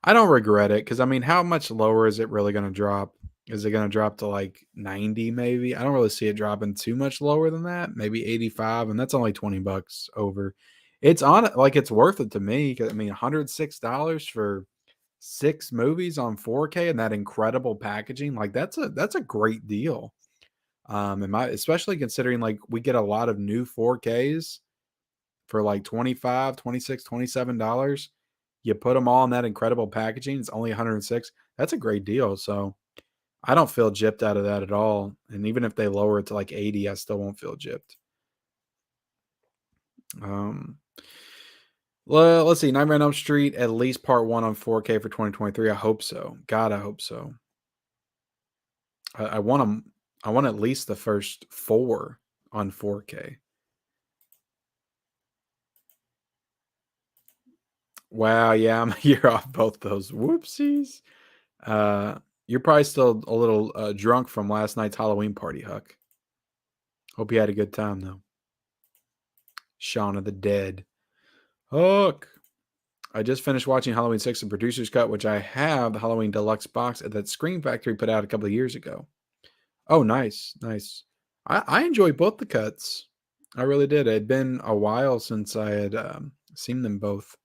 I don't regret it because I mean, how much lower is it really going to drop? Is it going to drop to like 90 maybe? I don't really see it dropping too much lower than that. Maybe 85, and that's only $20 over. It's on like it's worth it to me. 'Cause, I mean, $106 for 6 movies on 4K and that incredible packaging, like that's a great deal. Especially considering like we get a lot of new 4Ks for like 25, 26, $27. You put them all in that incredible packaging, it's only 106. That's a great deal. So I don't feel gypped out of that at all. And even if they lower it to like 80, I still won't feel gypped. Um, let's see. Nightmare on Elm Street, at least part one on 4K for 2023. I hope so. God, I hope so. I want them. I want at least the first 4 on 4K. Wow, yeah, I'm a year off both those. Whoopsies. You're probably still a little drunk from last night's Halloween party, Huck. Hope you had a good time though. Shaun of the Dead. Huck. I just finished watching Halloween 6 and Producer's Cut, which I have the Halloween Deluxe box that Scream Factory put out a couple of years ago. Oh, nice, nice. I enjoy both the cuts. I really did. It had been a while since I had seen them both.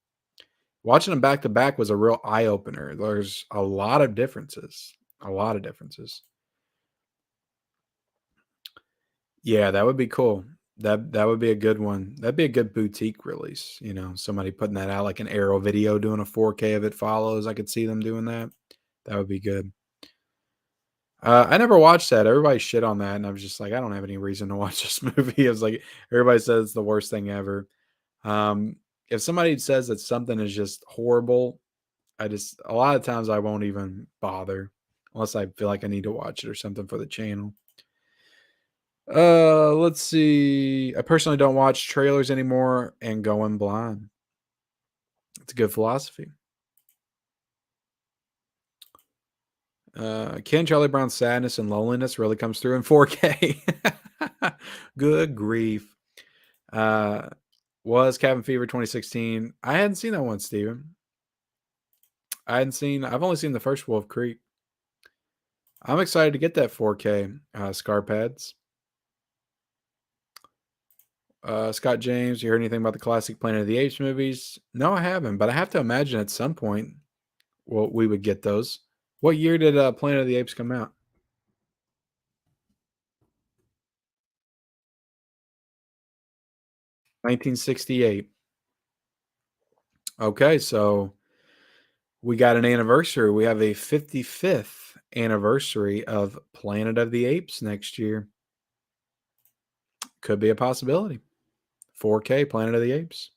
Watching them back to back was a real eye opener. There's a lot of differences. A lot of differences. Yeah, that would be cool. That would be a good one. That'd be a good boutique release. Somebody putting that out like an Arrow Video doing a 4K of It Follows. I could see them doing that. That would be good. I never watched that. Everybody shit on that, and I was just like, I don't have any reason to watch this movie. I was like, everybody says it's the worst thing ever. Um, if somebody says that something is just horrible, a lot of times I won't even bother unless I feel like I need to watch it or something for the channel. Let's see. I personally don't watch trailers anymore and go in blind. It's a good philosophy. Can Charlie Brown's sadness and loneliness really comes through in 4K? Good grief. Uh, was Cabin Fever 2016? I hadn't seen that one, Steven. I've only seen the first Wolf Creek. I'm excited to get that 4K Scar Pads. Scott James, you heard anything about the classic Planet of the Apes movies? No, I haven't, but I have to imagine at some point we would get those. What year did Planet of the Apes come out? 1968. Okay, so we got an anniversary. We have a 55th anniversary of Planet of the Apes next year. Could be a possibility. 4K Planet of the Apes.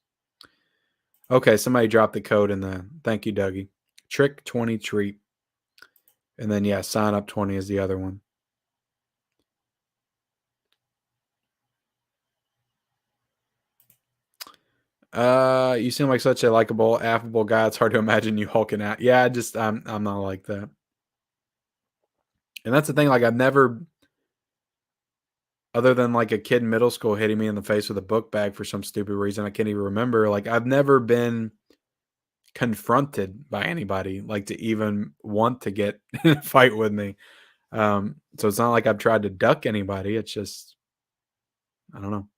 Okay, somebody dropped the code in the thank you, Dougie. Trick 20 treat. And then yeah, sign up 20 is the other one. You seem like such a likable, affable guy. It's hard to imagine you hulking out. Yeah, I'm not like that. And that's the thing, like I've never, other than like a kid in middle school hitting me in the face with a book bag for some stupid reason I can't even remember. Like I've never been confronted by anybody like to even want to get in a fight with me. So it's not like I've tried to duck anybody. It's just I don't know.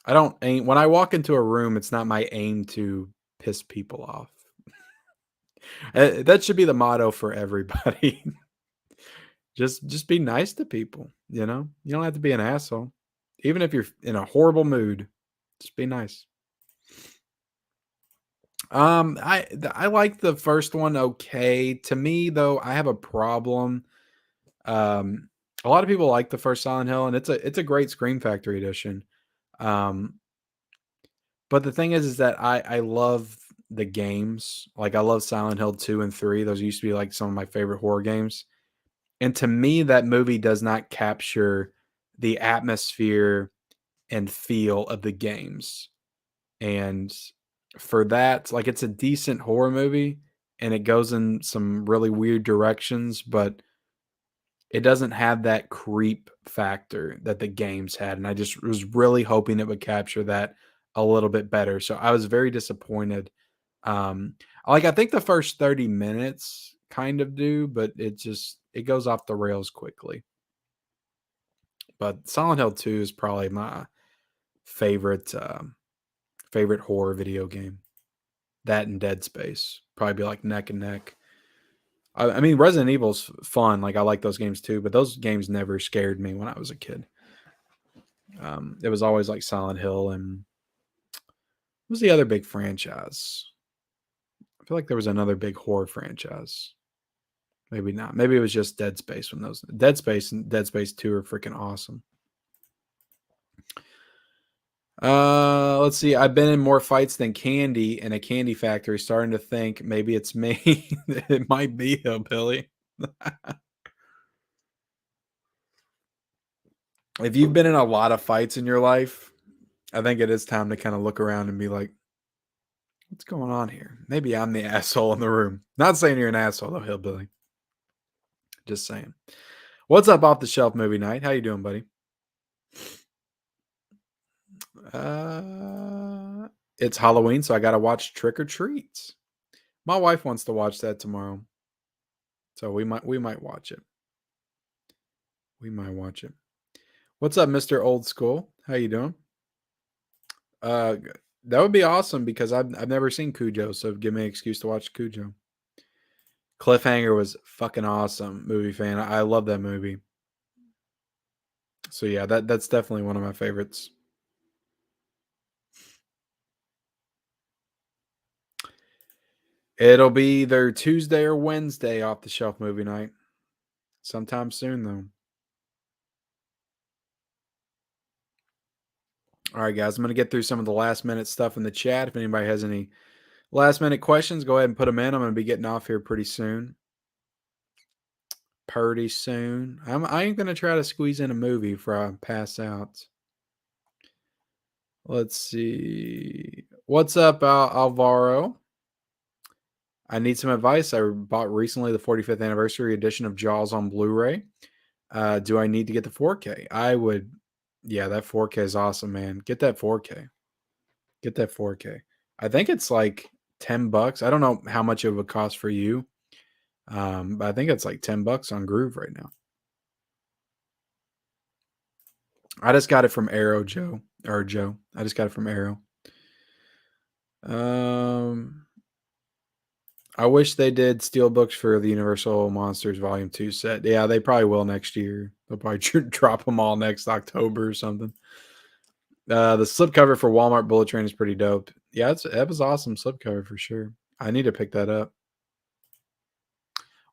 I don't aim when I walk into a room, it's not my aim to piss people off. That should be the motto for everybody. Just be nice to people, you know? You don't have to be an asshole. Even if you're in a horrible mood, just be nice. I like the first one okay. To me though, I have a problem. Um a lot of people like the first Silent Hill and it's a great Scream Factory edition. Um but the thing is that I love the games. Like I love Silent Hill 2 and 3. Those used to be like some of my favorite horror games. And to me that movie does not capture the atmosphere and feel of the games. And for that, like it's a decent horror movie and it goes in some really weird directions, but it doesn't have that creep factor that the games had. And I just was really hoping it would capture that a little bit better. So I was very disappointed. Um I think the first 30 minutes kind of do, but it goes off the rails quickly. But Silent Hill 2 is probably my favorite favorite horror video game. That and Dead Space probably be like neck and neck. I mean, Resident Evil's fun. Like I like those games too, but those games never scared me when I was a kid. It was always like Silent Hill and what was the other big franchise? I feel like there was another big horror franchise. Maybe not. Maybe it was just Dead Space when those Dead Space and Dead Space 2 are freaking awesome. Let's see. I've been in more fights than candy in a candy factory. Starting to think maybe it's me. It might be Hillbilly. If you've been in a lot of fights in your life, I think it is time to kind of look around and be like, what's going on here? Maybe I'm the asshole in the room. Not saying you're an asshole though, Hillbilly. Just saying. What's up off the shelf movie night? How you doing, buddy? Uh, it's Halloween, so I got to watch Trick or Treats. My wife wants to watch that tomorrow, so we might watch it. We might watch it. What's up, Mister Old School? How you doing? Uh, that would be awesome because I've never seen Cujo, so give me an excuse to watch Cujo. Cliffhanger was fucking awesome, movie fan. I love that movie. So yeah, that's definitely one of my favorites. It'll be either Tuesday or Wednesday off the shelf movie night. Sometime soon though. All right, guys, I'm gonna get through some of the last minute stuff in the chat. If anybody has any last minute questions, go ahead and put them in. I'm gonna be getting off here pretty soon. Pretty soon. I ain't gonna try to squeeze in a movie before I pass out. Let's see. What's up, Alvaro? I need some advice. I bought recently the 45th anniversary edition of Jaws on Blu-ray. Do I need to get the 4K? I would. Yeah, that 4K is awesome, man. Get that 4K. Get that 4K. I think it's like $10. I don't know how much it would cost for you, but I think it's like $10 on Groove right now. I just got it from Arrow, Joe. Or Joe. I just got it from Arrow. I wish they did steelbooks for the Universal Monsters Volume 2 set. Yeah, they probably will next year. They'll probably drop them all next October or something. The slipcover for Walmart Bullet Train is pretty dope. Yeah, that was awesome slipcover for sure. I need to pick that up.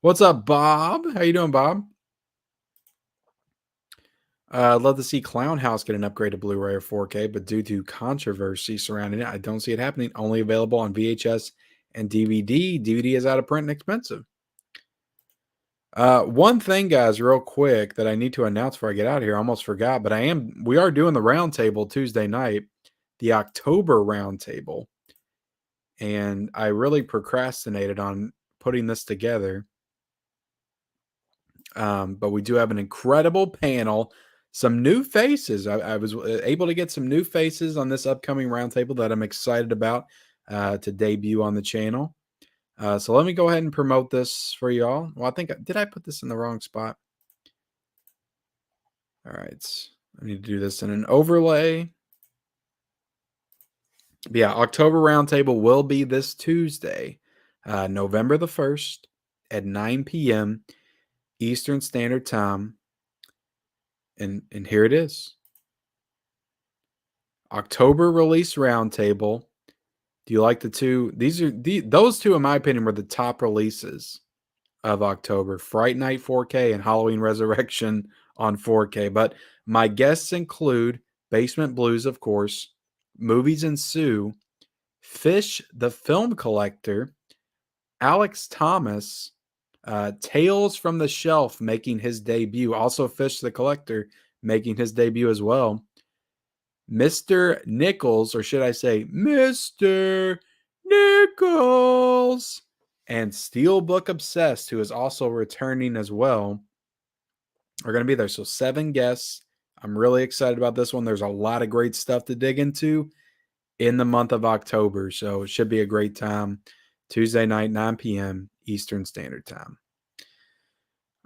What's up, Bob? How you doing, Bob? I'd love to see Clown House get an upgrade to Blu-ray or 4K, but due to controversy surrounding it, I don't see it happening. Only available on VHS and DVD. DVD is out of print and expensive. One thing, guys, real quick that I need to announce before I get out of here. I almost forgot, but we are doing the roundtable Tuesday night, the October roundtable. And I really procrastinated on putting this together. But we do have an incredible panel, some new faces. I was able to get some new faces on this upcoming roundtable that I'm excited about to debut on the channel. So let me go ahead and promote this for y'all. Well, did I put this in the wrong spot? All right. I need to do this in an overlay. But yeah, October Roundtable will be this Tuesday, November the 1st at 9 p.m. Eastern Standard Time. And here it is. October release roundtable. Do you like the two? Those two, in my opinion, were the top releases of October. Fright Night 4K and Halloween Resurrection on 4K. But my guests include Basement Blues, of course, Movies Ensue, Fish the Film Collector, Alex Thomas, Tales from the Shelf making his debut. Also, Fish the Collector making his debut as well. Mr. Nichols, or should I say Mr. Nichols, and Steelbook Obsessed, who is also returning as well, are going to be there. So 7 guests. I'm really excited about this one. There's a lot of great stuff to dig into in the month of October. So it should be a great time. Tuesday night, 9 p.m. Eastern Standard Time.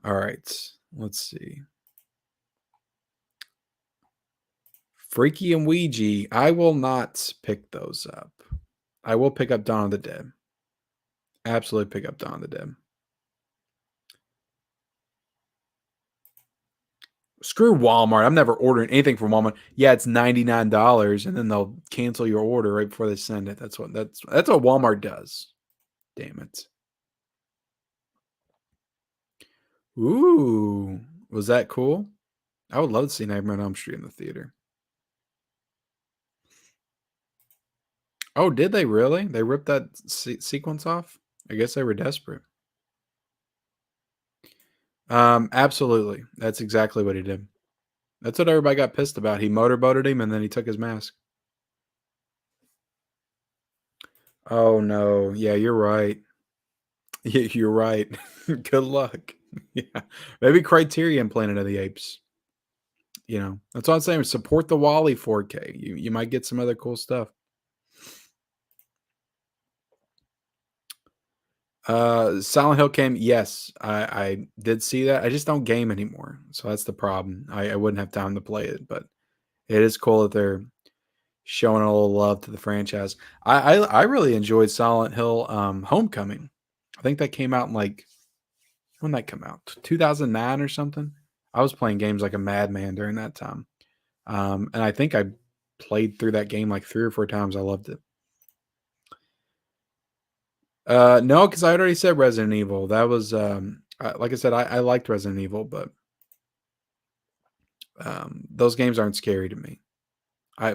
All right. Let's see. Freaky and Ouija, I will not pick those up. I will pick up Dawn of the Dead. Absolutely pick up Dawn of the Dead. Screw Walmart. I'm never ordering anything from Walmart. Yeah, it's $99, and then they'll cancel your order right before they send it. That's what Walmart does. Damn it. Ooh, was that cool? I would love to see Nightmare on Elm Street in the theater. Oh, did they really? They ripped that sequence off? I guess they were desperate. Absolutely. That's exactly what he did. That's what everybody got pissed about. He motorboated him and then he took his mask. Oh no. Yeah, you're right. You're right. Good luck. Yeah. Maybe Criterion Planet of the Apes. You know, that's what I'm saying. Support the Wally 4K. You might get some other cool stuff. Silent Hill came. Yes, I did see that. I just don't game anymore, so that's the problem. I wouldn't have time to play it, but it is cool that they're showing a little love to the franchise. I really enjoyed Silent Hill Homecoming. I think that came out in like when that come out 2009 or something. I was playing games like a madman during that time, and I think I played through that game like 3 or 4 times. I loved it. No, because I already said Resident Evil. That was like I said, I liked Resident Evil, but those games aren't scary to me.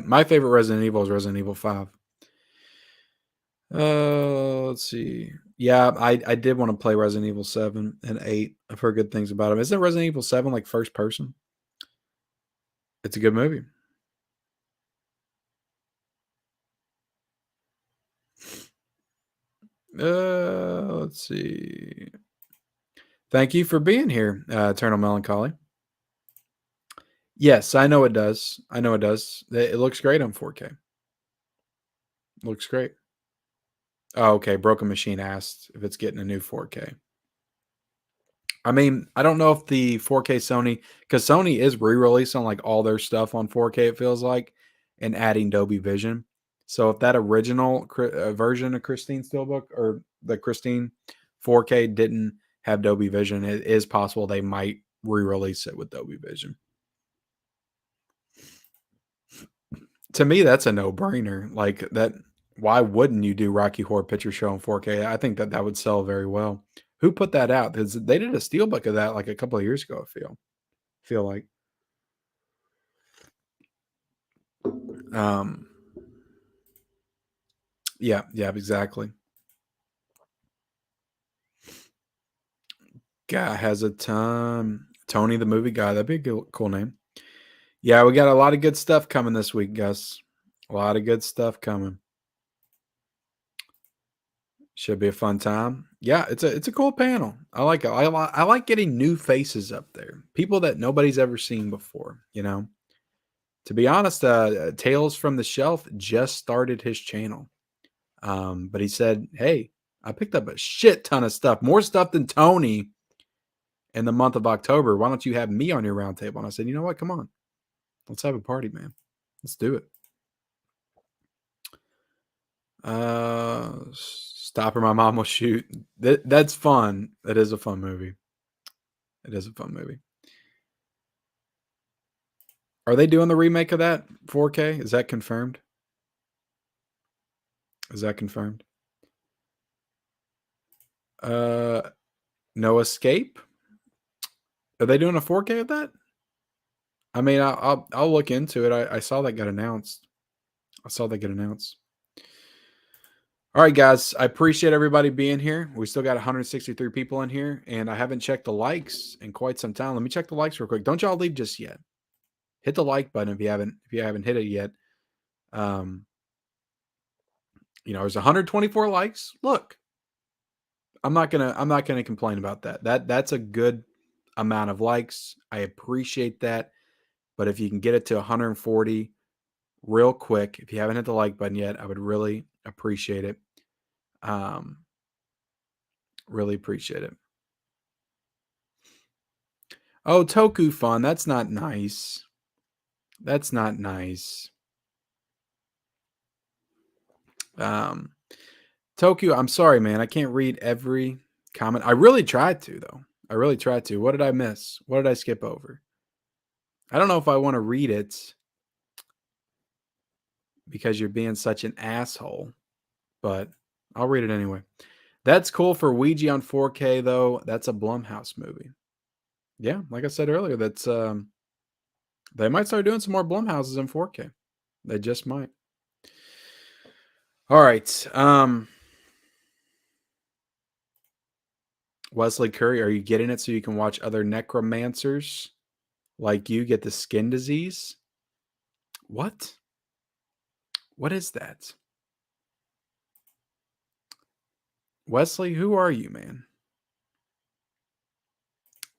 My favorite Resident Evil is Resident Evil 5. Let's see. Yeah, I did want to play Resident Evil 7 and 8. I've heard good things about them. Isn't Resident Evil 7 like first person? It's a good movie. Let's see. Thank you for being here, Eternal Melancholy. Yes, I know it does. I know it does. It looks great on 4K. Looks great. Oh, okay. Broken Machine asked if it's getting a new 4K. I mean, I don't know if the 4K Sony, because Sony is re-releasing like all their stuff on 4K, it feels like, and adding Dolby Vision. So if that original version of Christine Steelbook or the Christine 4K didn't have Dolby Vision, it is possible they might re-release it with Dolby Vision. To me, that's a no-brainer. Like that, why wouldn't you do Rocky Horror Picture Show in 4K? I think that would sell very well. Who put that out? Because they did a steelbook of that like a couple of years ago. I feel like. Um. Yeah. Yeah. Exactly. Guy has a ton. Tony the movie guy. That'd be a good, cool name. Yeah, we got a lot of good stuff coming this week, Gus. A lot of good stuff coming. Should be a fun time. Yeah, it's a cool panel. I like it. I like getting new faces up there. People that nobody's ever seen before, you know. To be honest, Tales from the Shelf just started his channel. But he said, "Hey, I picked up a shit ton of stuff, more stuff than Tony in the month of October. Why don't you have me on your roundtable?" And I said, "You know what? Come on, let's have a party, man. Let's do it." Stop or My Mom Will Shoot. That's fun. That is a fun movie. It is a fun movie. Are they doing the remake of that 4K? Is that confirmed? Is that confirmed? No Escape? Are they doing a 4K of that? I mean, I'll look into it. I saw that got announced. All right, guys. I appreciate everybody being here. We still got 163 people in here, and I haven't checked the likes in quite some time. Let me check the likes real quick. Don't y'all leave just yet. Hit the like button if you haven't hit it yet. There's 124 likes. Look, I'm not gonna complain about that. That's a good amount of likes. I appreciate that. But if you can get it to 140 real quick, if you haven't hit the like button yet, I would really appreciate it. Really appreciate it. Oh, Toku fun. That's not nice. That's not nice. Toku, I'm sorry, man. I can't read every comment. I really tried to, though. I really tried to. What did I miss? What did I skip over? I don't know if I want to read it because you're being such an asshole, but I'll read it anyway. That's cool for Ouija on 4K, though. That's a Blumhouse movie. Yeah, like I said earlier, that's they might start doing some more Blumhouses in 4K. They just might. All right. Wesley Curry, are you getting it so you can watch other necromancers like you get the skin disease? What? What is that? Wesley, who are you, man?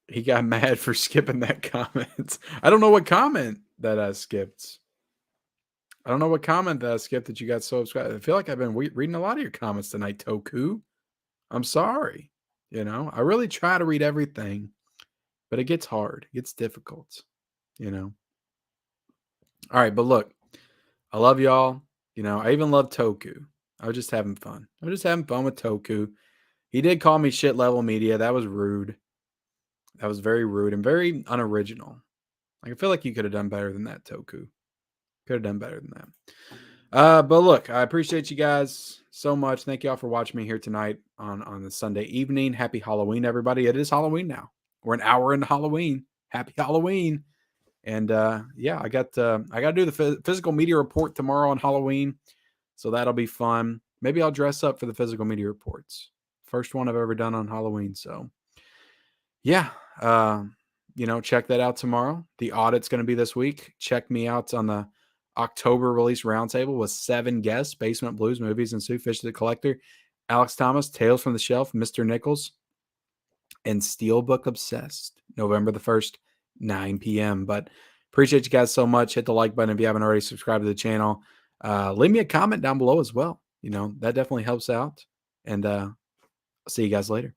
He got mad for skipping that comment. I don't know what comment that I skipped. I don't know what comment that I skipped that you got so upset. I feel like I've been reading a lot of your comments tonight, Toku. I'm sorry. I really try to read everything, but it gets hard. It gets difficult, All right, but look, I love y'all. I even love Toku. I was just having fun. I was just having fun with Toku. He did call me shit level media. That was rude. That was very rude and very unoriginal. I feel like you could have done better than that, Toku. Could have done better than that. But look, I appreciate you guys so much. Thank y'all for watching me here tonight on the Sunday evening. Happy Halloween, everybody. It is Halloween now. We're an hour into Halloween. Happy Halloween. And yeah, I got to do the physical media report tomorrow on Halloween. So that'll be fun. Maybe I'll dress up for the physical media reports. First one I've ever done on Halloween. So yeah, check that out tomorrow. The audit's going to be this week. Check me out on the October release roundtable with 7 guests: Basement Blues, Movies, and Sue Fish the Collector, Alex Thomas, Tales from the Shelf, Mr. Nichols, and Steelbook Obsessed, November the 1st, 9 p.m. But appreciate you guys so much. Hit the like button if you haven't already subscribed to the channel. Leave me a comment down below as well. That definitely helps out. And I'll see you guys later.